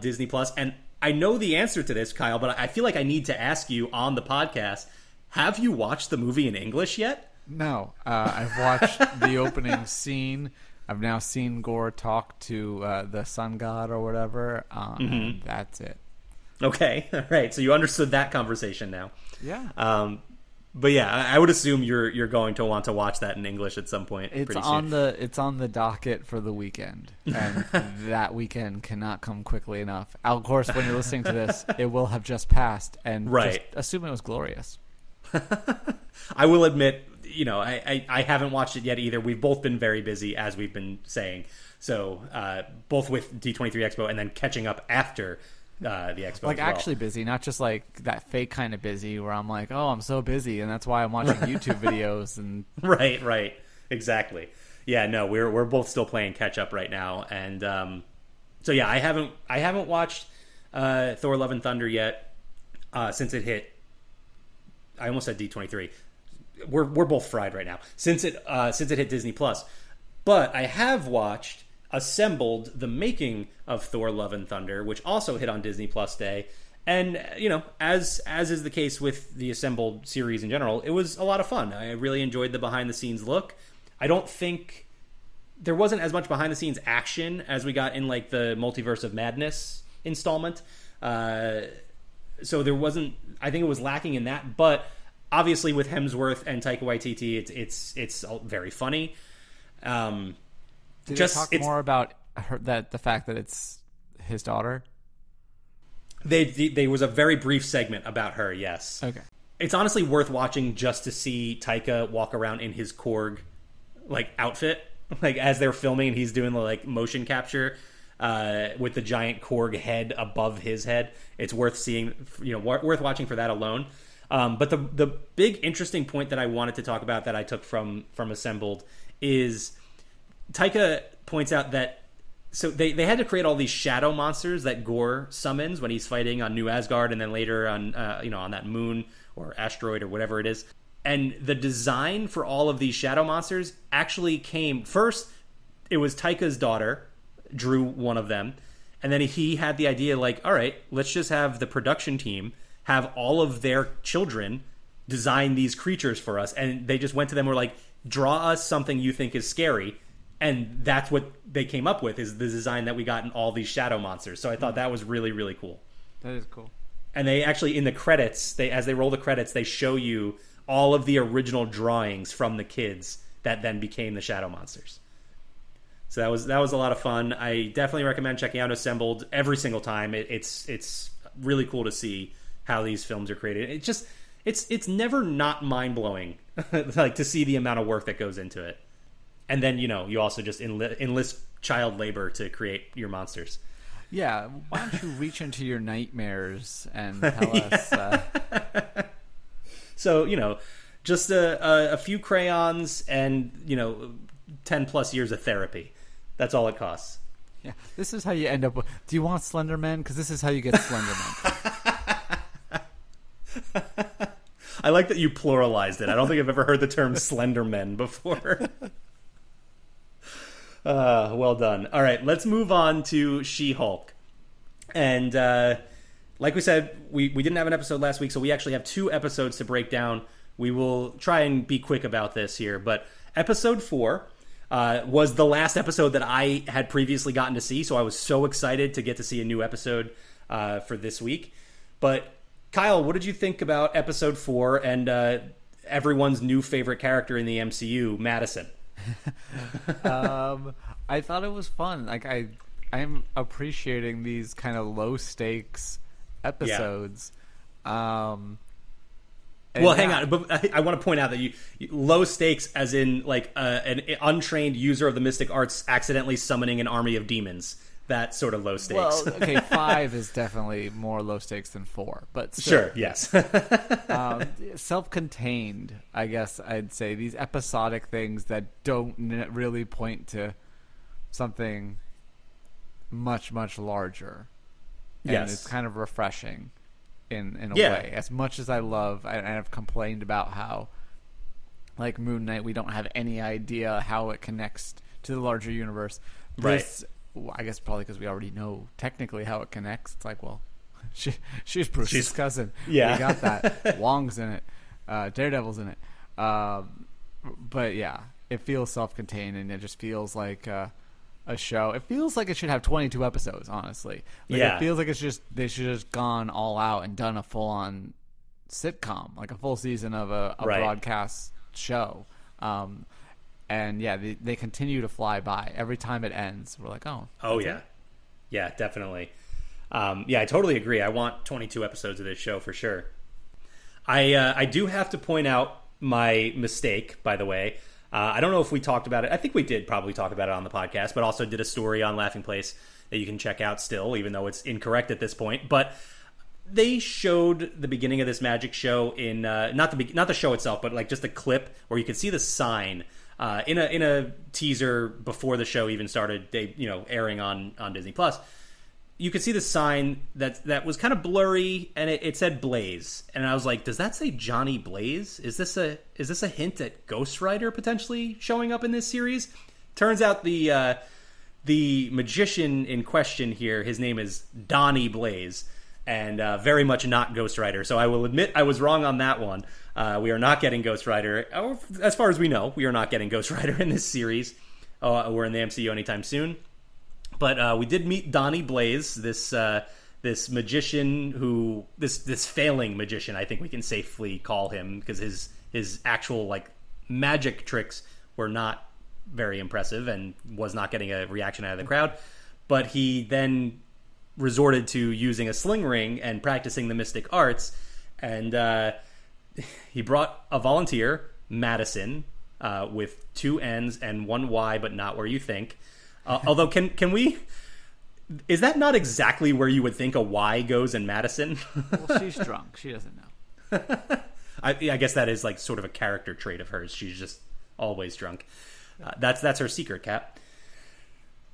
Disney Plus, and I know the answer to this, Kyle, but I feel like I need to ask you on the podcast, have you watched the movie in English yet? No. I've watched the opening scene. I've now seen Gore talk to the sun god or whatever, and that's it. Okay, all right. So you understood that conversation now. Yeah. But yeah, I would assume you're going to want to watch that in English at some point. It's on the docket for the weekend, and that weekend cannot come quickly enough. Of course, when you're listening to this, it will have just passed, and just assume it was glorious. I will admit, I haven't watched it yet either. We've both been very busy, as we've been saying. So both with D23 Expo and then catching up after the expo, like actually busy, not just like that fake kind of busy where I'm like, oh, I'm so busy and that's why I'm watching YouTube videos and right, exactly. Yeah, no, we're both still playing catch up right now, and so yeah, I haven't watched Thor: Love and Thunder yet since it hit. I almost said D23. We're both fried right now since it hit Disney Plus, but I have watched Assembled, the making of Thor: Love and Thunder, which also hit on Disney Plus Day. And as is the case with the Assembled series in general, it was a lot of fun. I really enjoyed the behind the scenes look. I don't think there wasn't as much behind the scenes action as we got in like the Multiverse of Madness installment. So there wasn't. I think it was lacking in that, but obviously with Hemsworth and Taika Waititi, it's very funny. Did you talk more about the fact that it's his daughter? There was a very brief segment about her, yes. Okay. It's honestly worth watching just to see Taika walk around in his Korg outfit, as they're filming and he's doing the motion capture with the giant Korg head above his head. It's worth seeing, worth watching for that alone. But the big interesting point that I wanted to talk about that I took from Assembled is Taika points out that so they had to create all these shadow monsters that Gore summons when he's fighting on New Asgard and then later on on that moon or asteroid or whatever it is. And the design for all of these shadow monsters actually came first. It was Taika's daughter drew one of them, and then he had the idea like, all right, let's just have the production team have all of their children design these creatures for us. And they just went to them and were like, draw us something you think is scary. And that's what they came up with, is the design that we got in all these shadow monsters. So I thought that was really, really cool. That is cool. And they actually, in the credits, as they roll the credits, they show you all of the original drawings from the kids that then became the shadow monsters. So that was a lot of fun. I definitely recommend checking out Assembled every single time. It's really cool to see how these films are created. It's never not mind-blowing like to see the amount of work that goes into it. And then, you also just enlist child labor to create your monsters. Yeah, why don't you reach into your nightmares and tell us... So, just a few crayons and, 10 plus years of therapy. That's all it costs. Yeah, this is how you end up with... Do you want Slenderman? Because this is how you get Slenderman. I like that you pluralized it. I don't think I've ever heard the term Slenderman before. Well done. All right, let's move on to She-Hulk. And like we said, we didn't have an episode last week, so we actually have 2 episodes to break down. We will try and be quick about this here. But episode 4 was the last episode that I had previously gotten to see, so I was so excited to get to see a new episode for this week. But Kyle, what did you think about episode 4 and everyone's new favorite character in the MCU, Madison? I thought it was fun. Like I'm appreciating these kind of low stakes episodes. Yeah. Well, hang on, but I want to point out that you low stakes, as in like an untrained user of the mystic arts accidentally summoning an army of demons. That sort of low stakes. Well, okay, 5 is definitely more low stakes than 4, but still, sure, yes. Self-contained, I guess I'd say. These episodic things that don't really point to something much, much larger. And yes. It's kind of refreshing in a way. As much as I love, and I've complained about how, like Moon Knight, we don't have any idea how it connects to the larger universe. This, I guess probably because we already know technically how it connects. It's like, well, she's Bruce's cousin. Yeah. We got that. Wong's in it. Daredevil's in it. But yeah, it feels self-contained, and it just feels like a show. It feels like it should have 22 episodes, honestly. Like, yeah. It feels like they should have just gone all out and done a full-on sitcom, like a full season of a broadcast show. And yeah, they continue to fly by. Every time it ends, we're like, oh yeah. It? Yeah, definitely. I totally agree. I want 22 episodes of this show for sure. I do have to point out my mistake, by the way. I don't know if we talked about it. I think we did probably talk about it on the podcast, but also did a story on Laughing Place that you can check out still, even though it's incorrect at this point. But they showed the beginning of this magic show in not the show itself, but like just a clip where you could see the sign in a teaser before the show even started, airing on Disney Plus. You could see the sign that was kind of blurry, and it said Blaze, and I was like, does that say Johnny Blaze? Is this a hint at Ghost Rider potentially showing up in this series? Turns out the magician in question here, his name is Donnie Blaze, and very much not Ghost Rider. So I will admit I was wrong on that one. We are not getting Ghost Rider. As far as we know, we are not getting Ghost Rider in this series or in the MCU anytime soon. But we did meet Donnie Blaze, this magician who this failing magician, I think we can safely call him, because his actual like magic tricks were not very impressive and was not getting a reaction out of the crowd. But he then resorted to using a sling ring and practicing the mystic arts, and he brought a volunteer, Madison, with 2 N's and 1 Y, but not where you think. Although, can we... Is that not exactly where you would think a Y goes in Madison? Well, she's drunk. She doesn't know. I guess that is like sort of a character trait of hers. She's just always drunk. That's her secret, Cap.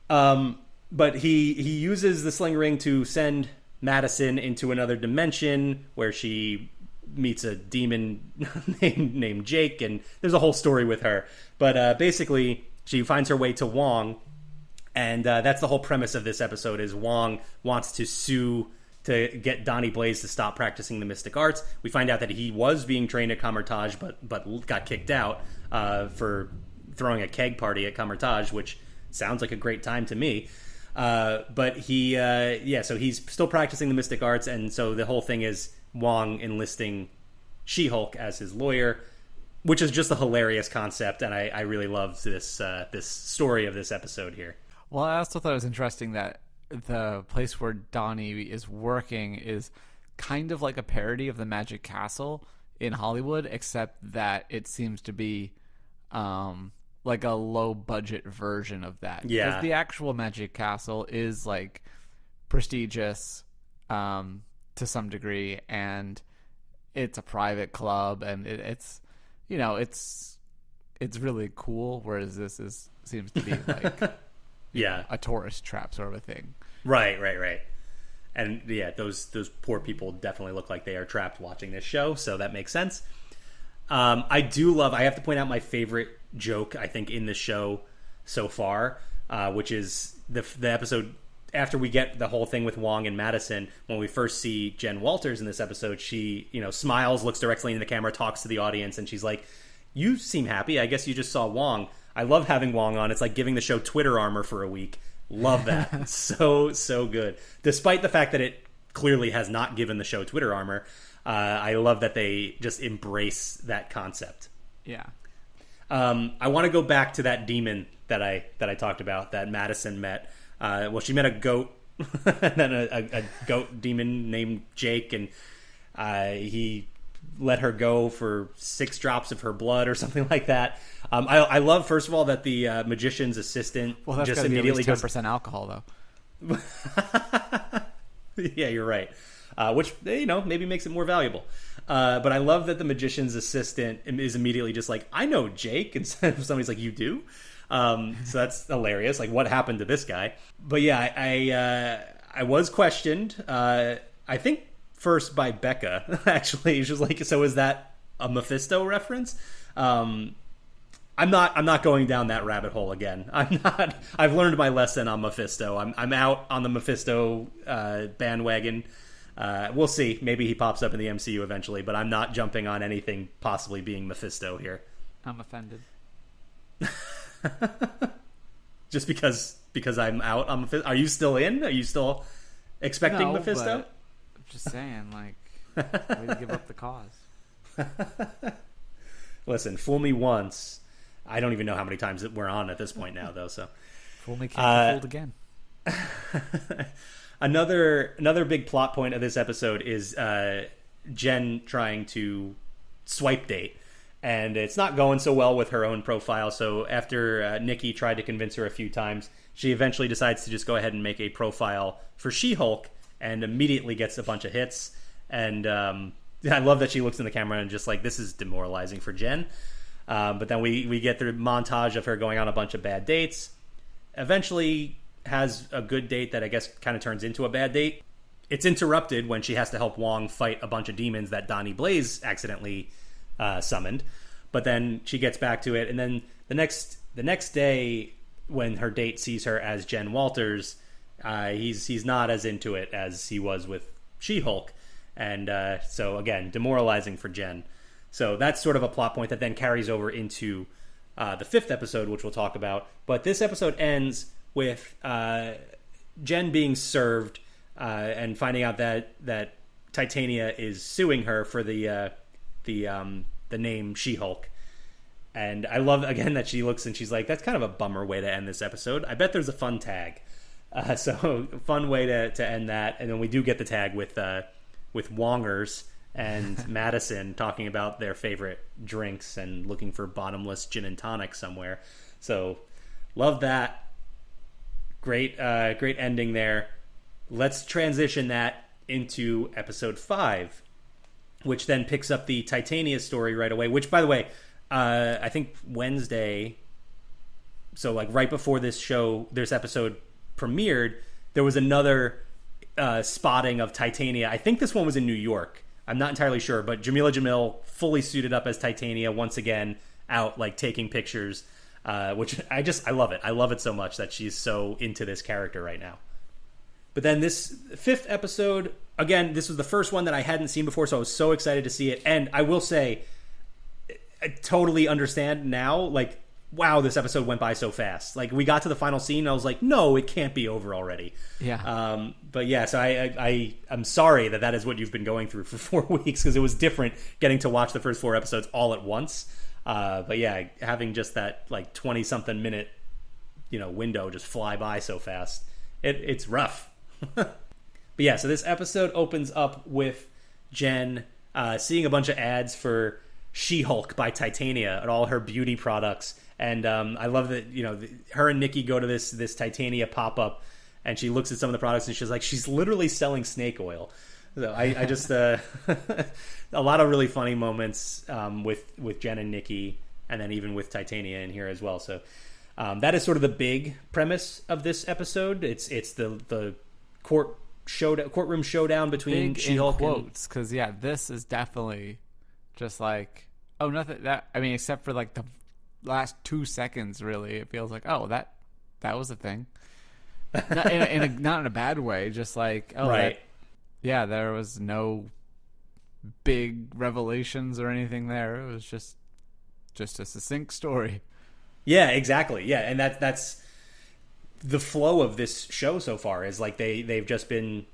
But he uses the sling ring to send Madison into another dimension where she meets a demon named Jake, and there's a whole story with her. But basically, she finds her way to Wong, and that's the whole premise of this episode. Is Wong wants to sue to get Donnie Blaze to stop practicing the mystic arts. We find out that he was being trained at Kamertage, but got kicked out for throwing a keg party at Kamertage, which sounds like a great time to me. But he, so he's still practicing the mystic arts, and so the whole thing is Wong enlisting She-Hulk as his lawyer, which is just a hilarious concept, and I really loved this story of this episode here. Well, I also thought it was interesting that the place where Donnie is working is kind of like a parody of the Magic Castle in Hollywood, except that it seems to be like a low budget version of that. Yeah. Because the actual Magic Castle is like prestigious to some degree, and it's a private club, and it's really cool, whereas this seems to be like a tourist trap sort of a thing. Right. And yeah, those poor people definitely look like they are trapped watching this show, so that makes sense. I have to point out my favorite joke, I think, in the show so far, which is the episode after we get the whole thing with Wong and Madison. When we first see Jen Walters in this episode, she, smiles, looks directly into the camera, talks to the audience, and she's like, "You seem happy. I guess you just saw Wong. I love having Wong on. It's like giving the show Twitter armor for a week." Love that. So good. Despite the fact that it clearly has not given the show Twitter armor, I love that they just embrace that concept. Yeah. I want to go back to that demon that I talked about, that Madison met. She met a goat, and then a goat demon named Jake, and he let her go for 6 drops of her blood or something like that. I love, first of all, that the magician's assistant just immediately goes 10% alcohol, though. Yeah, you're right. Which, maybe makes it more valuable. But I love that the magician's assistant is immediately just like, "I know Jake," instead of somebody's like, "You do?" So that's hilarious. Like, what happened to this guy? But yeah, I was questioned. I think first by Becca, actually. She was like, "So is that a Mephisto reference?" I'm not going down that rabbit hole again. I've learned my lesson on Mephisto. I'm out on the Mephisto bandwagon. We'll see. Maybe he pops up in the MCU eventually, but I'm not jumping on anything possibly being Mephisto here. I'm offended. Just because I'm out on Mephisto. Are you still in? Are you still expecting Mephisto? But I'm just saying, way to give up the cause. Listen, fool me once. I don't even know how many times that we're on at this point now, though. So fool me can't be fooled again. Another big plot point of this episode is Jen trying to swipe date, and it's not going so well with her own profile. So after Nikki tried to convince her a few times, she eventually decides to just go ahead and make a profile for She-Hulk, and immediately gets a bunch of hits. And I love that she looks in the camera and just like, this is demoralizing for Jen. But then we get the montage of her going on a bunch of bad dates. Eventually has a good date that I guess kind of turns into a bad date. It's interrupted when she has to help Wong fight a bunch of demons that Donnie Blaze accidentally summoned. But then she gets back to it, and then the next day when her date sees her as Jen Walters, he's not as into it as he was with She-Hulk, and so again, demoralizing for Jen. So that's sort of a plot point that then carries over into the 5th episode, which we'll talk about. But this episode ends with Jen being served and finding out that Titania is suing her for the name She-Hulk. And I love, again, that she looks and she's like, that's kind of a bummer way to end this episode. I bet there's a fun tag. So fun way to end that. And then we do get the tag with Wongers and Madison talking about their favorite drinks and looking for bottomless gin and tonic somewhere. So love that. Great ending there. Let's transition that into episode 5, which then picks up the Titania story right away, which, by the way, I think Wednesday, so like right before this episode premiered, there was another spotting of Titania. I think this one was in New York. I'm not entirely sure, but Jamila Jamil fully suited up as Titania once again, out like taking pictures, which I love it. I love it so much that she's so into this character right now. But then this 5th episode, again, this was the first one that I hadn't seen before, so I was so excited to see it. And I will say, I totally understand now, like, wow, this episode went by so fast. Like, we got to the final scene, and I was like, no, it can't be over already. Yeah. But yeah, so I'm sorry that is what you've been going through for 4 weeks, because it was different getting to watch the first 4 episodes all at once. But yeah, having just that like 20-something minute, window just fly by so fast, it's rough. But yeah, so this episode opens up with Jen seeing a bunch of ads for She-Hulk by Titania and all her beauty products. And I love that, her and Nikki go to this Titania pop-up, and she looks at some of the products and she's like, she's literally selling snake oil. So I just a lot of really funny moments with Jen and Nikki, and then even with Titania in here as well. So that is sort of the big premise of this episode. It's the courtroom showdown between big She-Hulk in quotes, because this is definitely just like, oh, nothing that, I mean, except for like the last 2 seconds, really, it feels like, oh, that was a thing. Not in a bad way, just like, oh, right. There was no big revelations or anything there. It was just a succinct story. Yeah, exactly. Yeah, and that's the flow of this show so far, is like they've just been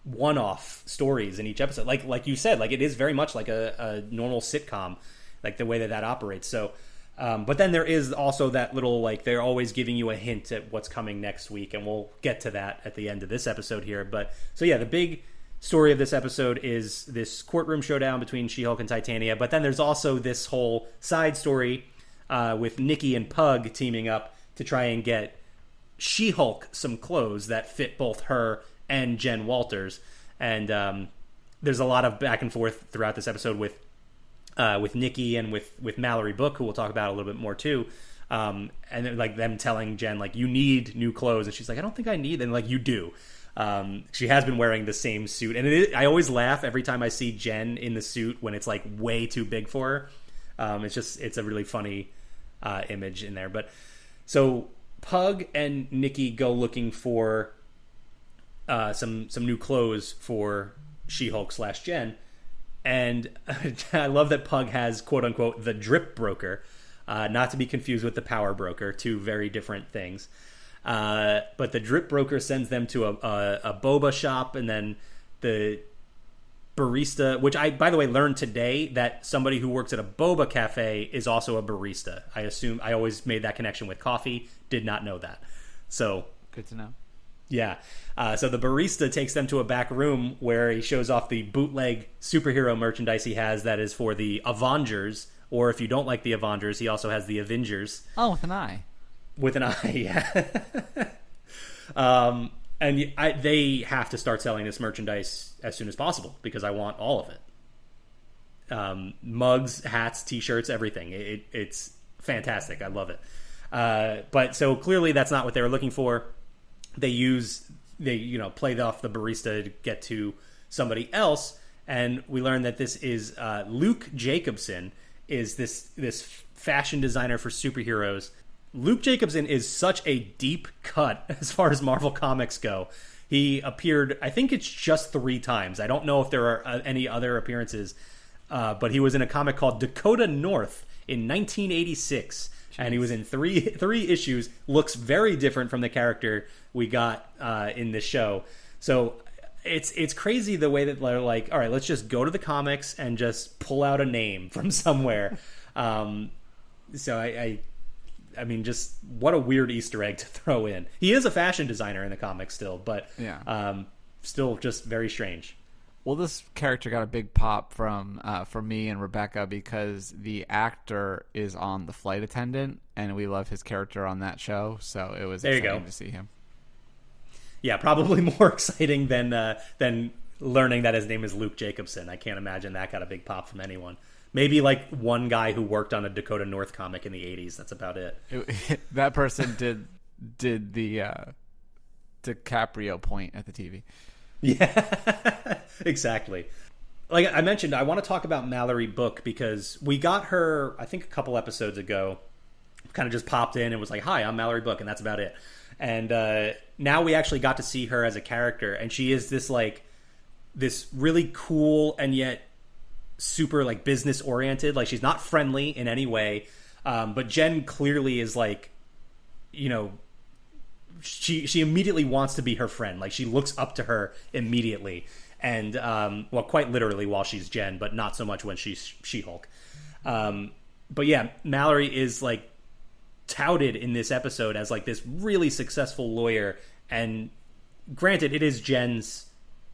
one-off stories in each episode. Like you said, like it is very much like a normal sitcom, like the way that operates. So, but then there is also that little, like, they're always giving you a hint at what's coming next week, and we'll get to that at the end of this episode here. But so yeah, the big story of this episode is this courtroom showdown between She-Hulk and Titania. But then there's also this whole side story with Nikki and Pug teaming up to try and get She-Hulk some clothes that fit both her and Jen Walters. And there's a lot of back and forth throughout this episode with Nikki and with Mallory Book, who we'll talk about a little bit more too. And then, like, them telling Jen, like, you need new clothes, and she's like, I don't think I need them. Like, you do. She has been wearing the same suit, and I always laugh every time I see Jen in the suit when it's like way too big for her. It's a really funny image in there. But so Pug and Nikki go looking for some new clothes for She-Hulk / Jen. And I love that Pug has, quote unquote, the drip broker, not to be confused with the power broker, two very different things. But the drip broker sends them to a boba shop, and then the barista, which I, by the way, learned today that somebody who works at a boba cafe is also a barista. I always made that connection with coffee, did not know that. So good to know. Yeah. So the barista takes them to a back room where he shows off the bootleg superhero merchandise he has that is for the Avengers, or if you don't like the Avengers, he also has the Avengers. Oh, with an eye. With an eye, yeah. And they have to start selling this merchandise as soon as possible, because I want all of it. Mugs, hats, T-shirts, everything. It's fantastic. I love it. But so clearly that's not what they were looking for. They played off the barista to get to somebody else, and we learned that this is Luke Jacobson is this fashion designer for superheroes. Luke Jacobson is such a deep cut as far as Marvel Comics go. He appeared, I think it's just 3 times. I don't know if there are any other appearances, but he was in a comic called Dakota North in 1986. Jeez. And he was in three issues. Looks very different from the character we got in this show. So it's crazy the way that they're like, all right, let's just go to the comics and just pull out a name from somewhere. So I mean, just what a weird Easter egg to throw in. He is a fashion designer in the comics still, but still just very strange. Well, this character got a big pop from me and Rebecca because the actor is on The Flight Attendant, and we love his character on that show, so it was exciting to see him. Yeah, probably more exciting than learning that his name is Luke Jacobson. I can't imagine that got a big pop from anyone. Maybe like one guy who worked on a Dakota North comic in the 80s. That's about it. That person did the DiCaprio point at the TV. Yeah, exactly. Like I mentioned, I want to talk about Mallory Book because we got her, I think, a couple episodes ago. Kind of just popped in and was like, "Hi, I'm Mallory Book," and that's about it. And now we actually got to see her as a character, and she is this really cool and yet super like business oriented. Like she's not friendly in any way, but Jen clearly is like, you know, she immediately wants to be her friend. Like she looks up to her immediately, and well, quite literally while she's Jen, but not so much when she's She-Hulk. But yeah, Mallory is like touted in this episode as like this really successful lawyer, and granted, it is Jen's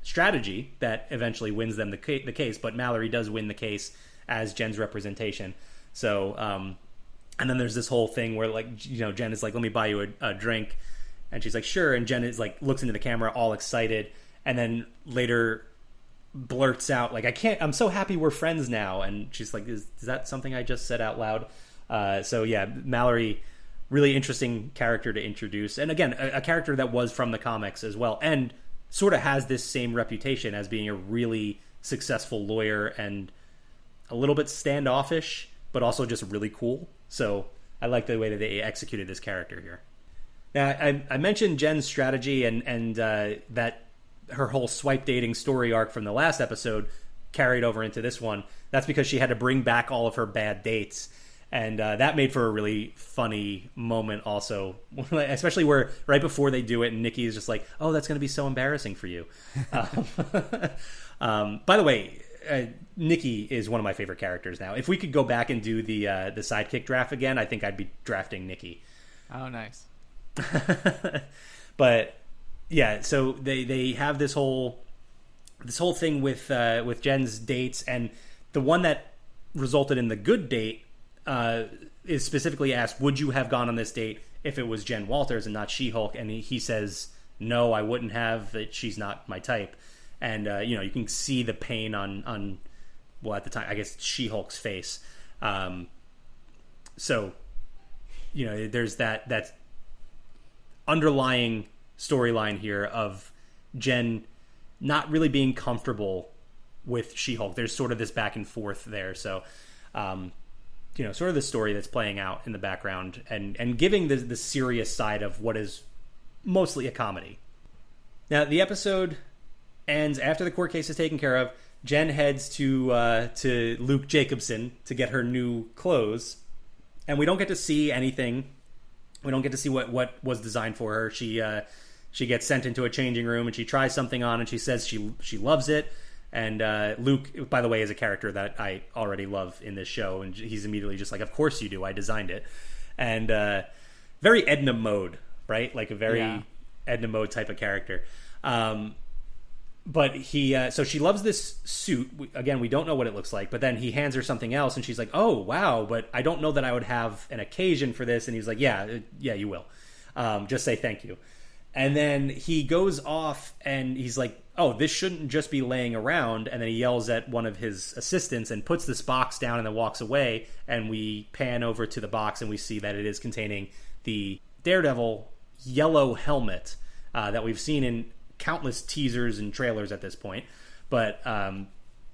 strategy that eventually wins them the case, but Mallory does win the case as Jen's representation. So and then there's this whole thing where like, you know, Jen is like, "Let me buy you a drink," and she's like, "Sure," and Jen is like looks into the camera all excited, and then later blurts out like, "I'm so happy we're friends now," and she's like, is that something I just said out loud? So yeah, Mallory, really interesting character to introduce, and again, a character that was from the comics as well, and sort of has this same reputation as being a really successful lawyer and a little bit standoffish, but also just really cool. So I like the way that they executed this character here. Now, I mentioned Jen's strategy and that her whole swipe dating story arc from the last episode carried over into this one. That's because she had to bring back all of her bad dates. And that made for a really funny moment also, especially where right before they do it, and Nikki is just like, "Oh, that's going to be so embarrassing for you." By the way, Nikki is one of my favorite characters now. If we could go back and do the sidekick draft again, I think I'd be drafting Nikki. Oh, nice. But yeah, so they have this whole thing with Jen's dates, and the one that resulted in the good date is specifically asked, "Would you have gone on this date if it was Jen Walters and not She-Hulk?" And he says, "No, I wouldn't have. She's not my type." And you know, you can see the pain on well, at the time, I guess, She-Hulk's face. So you know, there's that underlying storyline here of Jen not really being comfortable with She-Hulk. There's sort of this back and forth there. So you know, sort of the story that's playing out in the background and giving the serious side of what is mostly a comedy. Now, the episode ends after the court case is taken care of. Jen heads to Luke Jacobson to get her new clothes, and we don't get to see anything. We don't get to see what was designed for her. She gets sent into a changing room, and she tries something on, and she says she loves it. And Luke, by the way, is a character that I already love in this show, and he's immediately just like, "Of course you do. I designed it." And very Edna Mode, right? Like a very Edna Mode type of character. But so she loves this suit. Again, we don't know what it looks like, but then he hands her something else, and she's like, "Oh, wow, but I don't know that I would have an occasion for this." And he's like, yeah, you will. Just say thank you. And then he goes off and he's like, "Oh, this shouldn't just be laying around." And then he yells at one of his assistants and puts this box down and then walks away. And we pan over to the box and we see that it is containing the Daredevil yellow helmet that we've seen in countless teasers and trailers at this point. But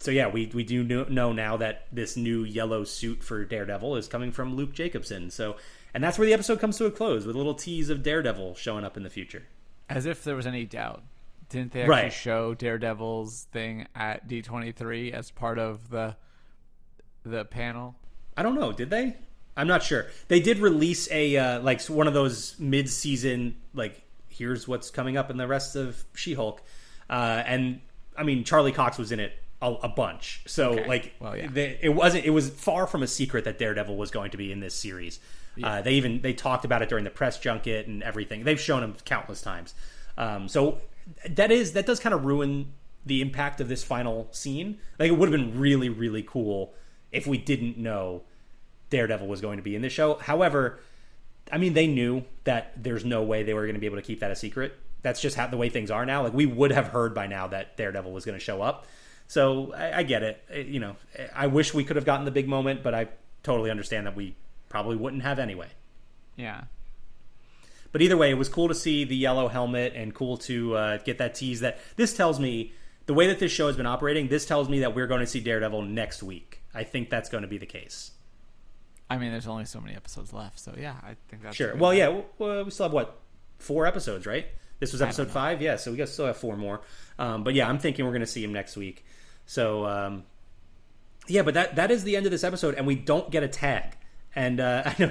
so yeah, we do know now that this new yellow suit for Daredevil is coming from Luke Jacobson. So, and that's where the episode comes to a close with a little tease of Daredevil showing up in the future. As if there was any doubt. Didn't they actually show Daredevil's thing at D23 as part of the panel? I don't know. Did they? I'm not sure. They did release a like one of those mid-season, like, here's what's coming up in the rest of She-Hulk, and I mean, Charlie Cox was in it a bunch. So like, well, yeah. It was far from a secret that Daredevil was going to be in this series. Yeah. They talked about it during the press junket and everything. They've shown him countless times. So that does kind of ruin the impact of this final scene. Like, it would have been really, really cool if we didn't know Daredevil was going to be in the show. However, I mean, they knew that there's no way they were going to be able to keep that a secret. that's just how the way things are now. Like, we would have heard by now that Daredevil was going to show up. So I get it. You know, I wish we could have gotten the big moment, but I totally understand that we probably wouldn't have anyway. Yeah. But either way, it was cool to see the yellow helmet and cool to get that tease. That this tells me, the way that this show has been operating, this tells me that we're going to see Daredevil next week. I think that's going to be the case. I mean, there's only so many episodes left, so yeah, I think that's sure. Well, yeah, we still have 4 episodes, right? This was episode 5, yeah. So we still have 4 more. But yeah, I'm thinking we're going to see him next week. So yeah, but that is the end of this episode, and we don't get a tag. And I know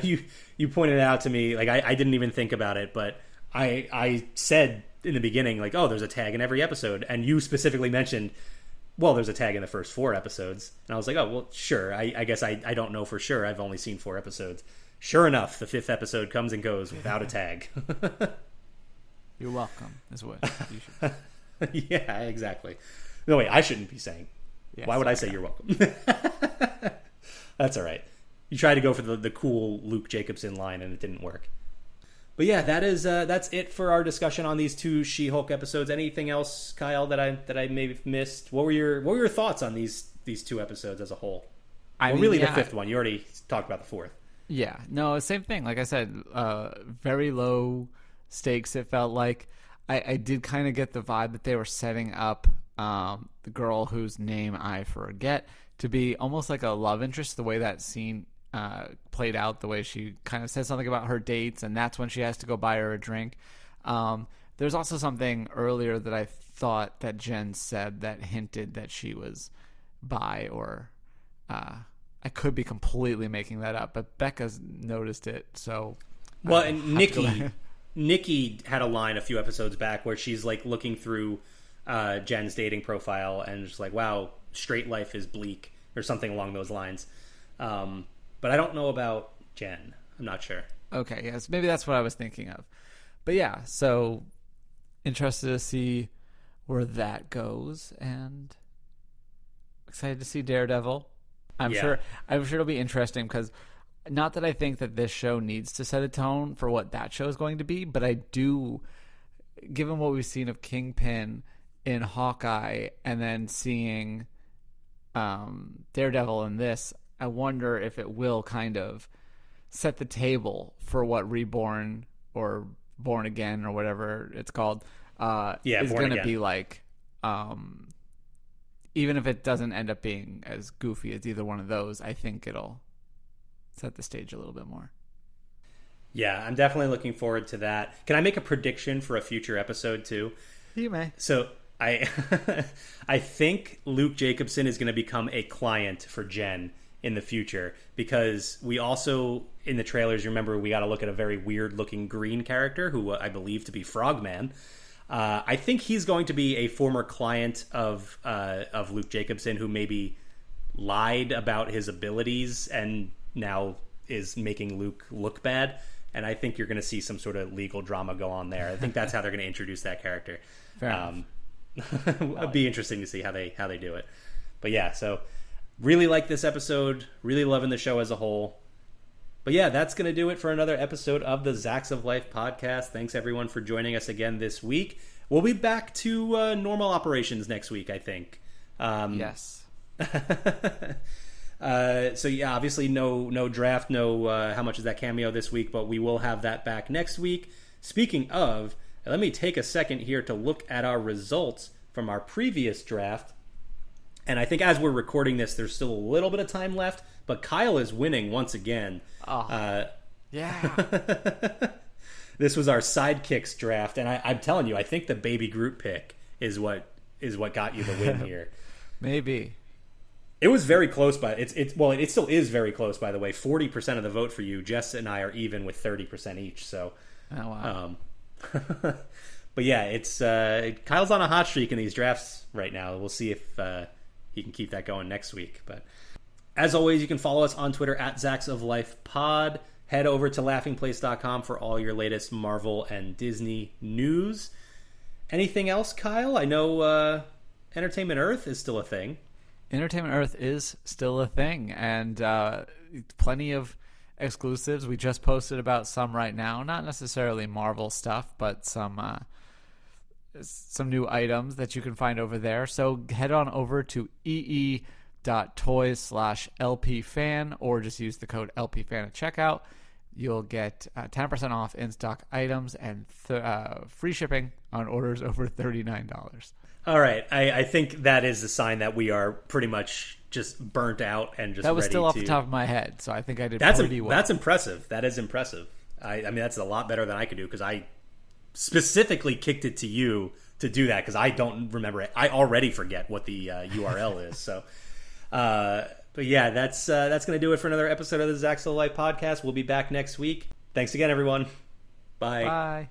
you pointed it out to me, like I didn't even think about it, but I said in the beginning, like, oh, there's a tag in every episode, and you specifically mentioned, well, there's a tag in the first 4 episodes, and I was like, oh, well, sure. I guess I don't know for sure. I've only seen 4 episodes. Sure enough, the 5th episode comes and goes without a tag. You're welcome, is what you should. Yeah, exactly. No, wait, I shouldn't be saying. Yes, why would I say you're welcome? That's all right. You tried to go for the cool Luke Jacobson line, and it didn't work. But yeah, that's it for our discussion on these 2 She-Hulk episodes. Anything else, Kyle, that I may have missed? What were your thoughts on these 2 episodes as a whole? The 5th one. You already talked about the 4th. Yeah, no, same thing. Like I said, very low stakes. It felt like I did kind of get the vibe that they were setting up the girl whose name I forget to be almost like a love interest. The way that scene played out, the way she kind of said something about her dates, and that's when she has to go buy her a drink. There's also something earlier that I thought that Jen said that hinted that she was bi, or I could be completely making that up, but Becca's noticed it. So, well, and Nikki had a line a few episodes back where she's like looking through Jen's dating profile and just like, wow, straight life is bleak, or something along those lines. But I don't know about Jen. I'm not sure. Okay, yes, maybe that's what I was thinking of. But yeah, so interested to see where that goes, and excited to see Daredevil. I'm sure it'll be interesting, because not that I think that this show needs to set a tone for what that show is going to be, but I do, given what we've seen of Kingpin in Hawkeye and then seeing Daredevil in this, I wonder if it will kind of set the table for what Reborn or Born Again or whatever it's called is going to be like. Even if it doesn't end up being as goofy as either one of those, I think it'll set the stage a little bit more. Yeah, I'm definitely looking forward to that. Can I make a prediction for a future episode too? You may. So I think Luke Jacobson is going to become a client for Jen in the future, because we also, in the trailers, remember, we got to look at a very weird looking green character who I believe to be Frogman. I think he's going to be a former client of Luke Jacobson, who maybe lied about his abilities and now is making Luke look bad. And I think you're going to see some sort of legal drama go on there. I think that's how they're going to introduce that character. It'd be interesting to see how they do it. But yeah, so really like this episode. Really loving the show as a whole. But yeah, that's going to do it for another episode of the Zzzax of Life podcast. Thanks, everyone, for joining us again this week. We'll be back to normal operations next week, I think. Yes. So yeah, obviously no draft, no how much is that cameo this week, but we will have that back next week. Speaking of, let me take a second here to look at our results from our previous draft. And I think as we're recording this, there's still a little bit of time left, but Kyle is winning once again. Yeah. This was our sidekicks draft, and I'm telling you, I think the Baby Groot pick is what got you the win here. Maybe. It was very close, but it still is very close, by the way. 40% of the vote for you. Jess and I are even with 30% each. So, oh, wow. But yeah, it's Kyle's on a hot streak in these drafts right now. We'll see if he can keep that going next week. But as always, you can follow us on Twitter at Zzzax of Life Pod. Head over to laughingplace.com for all your latest Marvel and Disney news. Anything else, Kyle? I know Entertainment Earth is still a thing. Entertainment Earth is still a thing, and plenty of exclusives. We just posted about some right now, not necessarily Marvel stuff, but some some new items that you can find over there. So head on over to ee.toys/LPFan or just use the code LPFan at checkout. You'll get 10% off in-stock items and free shipping on orders over $39. All right. I think that is a sign that we are pretty much just burnt out and just that was ready still off to... the top of my head, so I think I did That's pretty well. That's impressive. That is impressive. I mean, that's a lot better than I could do because I specifically kicked it to you to do that because I don't remember it. I already forget what the URL is. So, but yeah, that's going to do it for another episode of the Zzzax of Life podcast. We'll be back next week. Thanks again, everyone. Bye. Bye.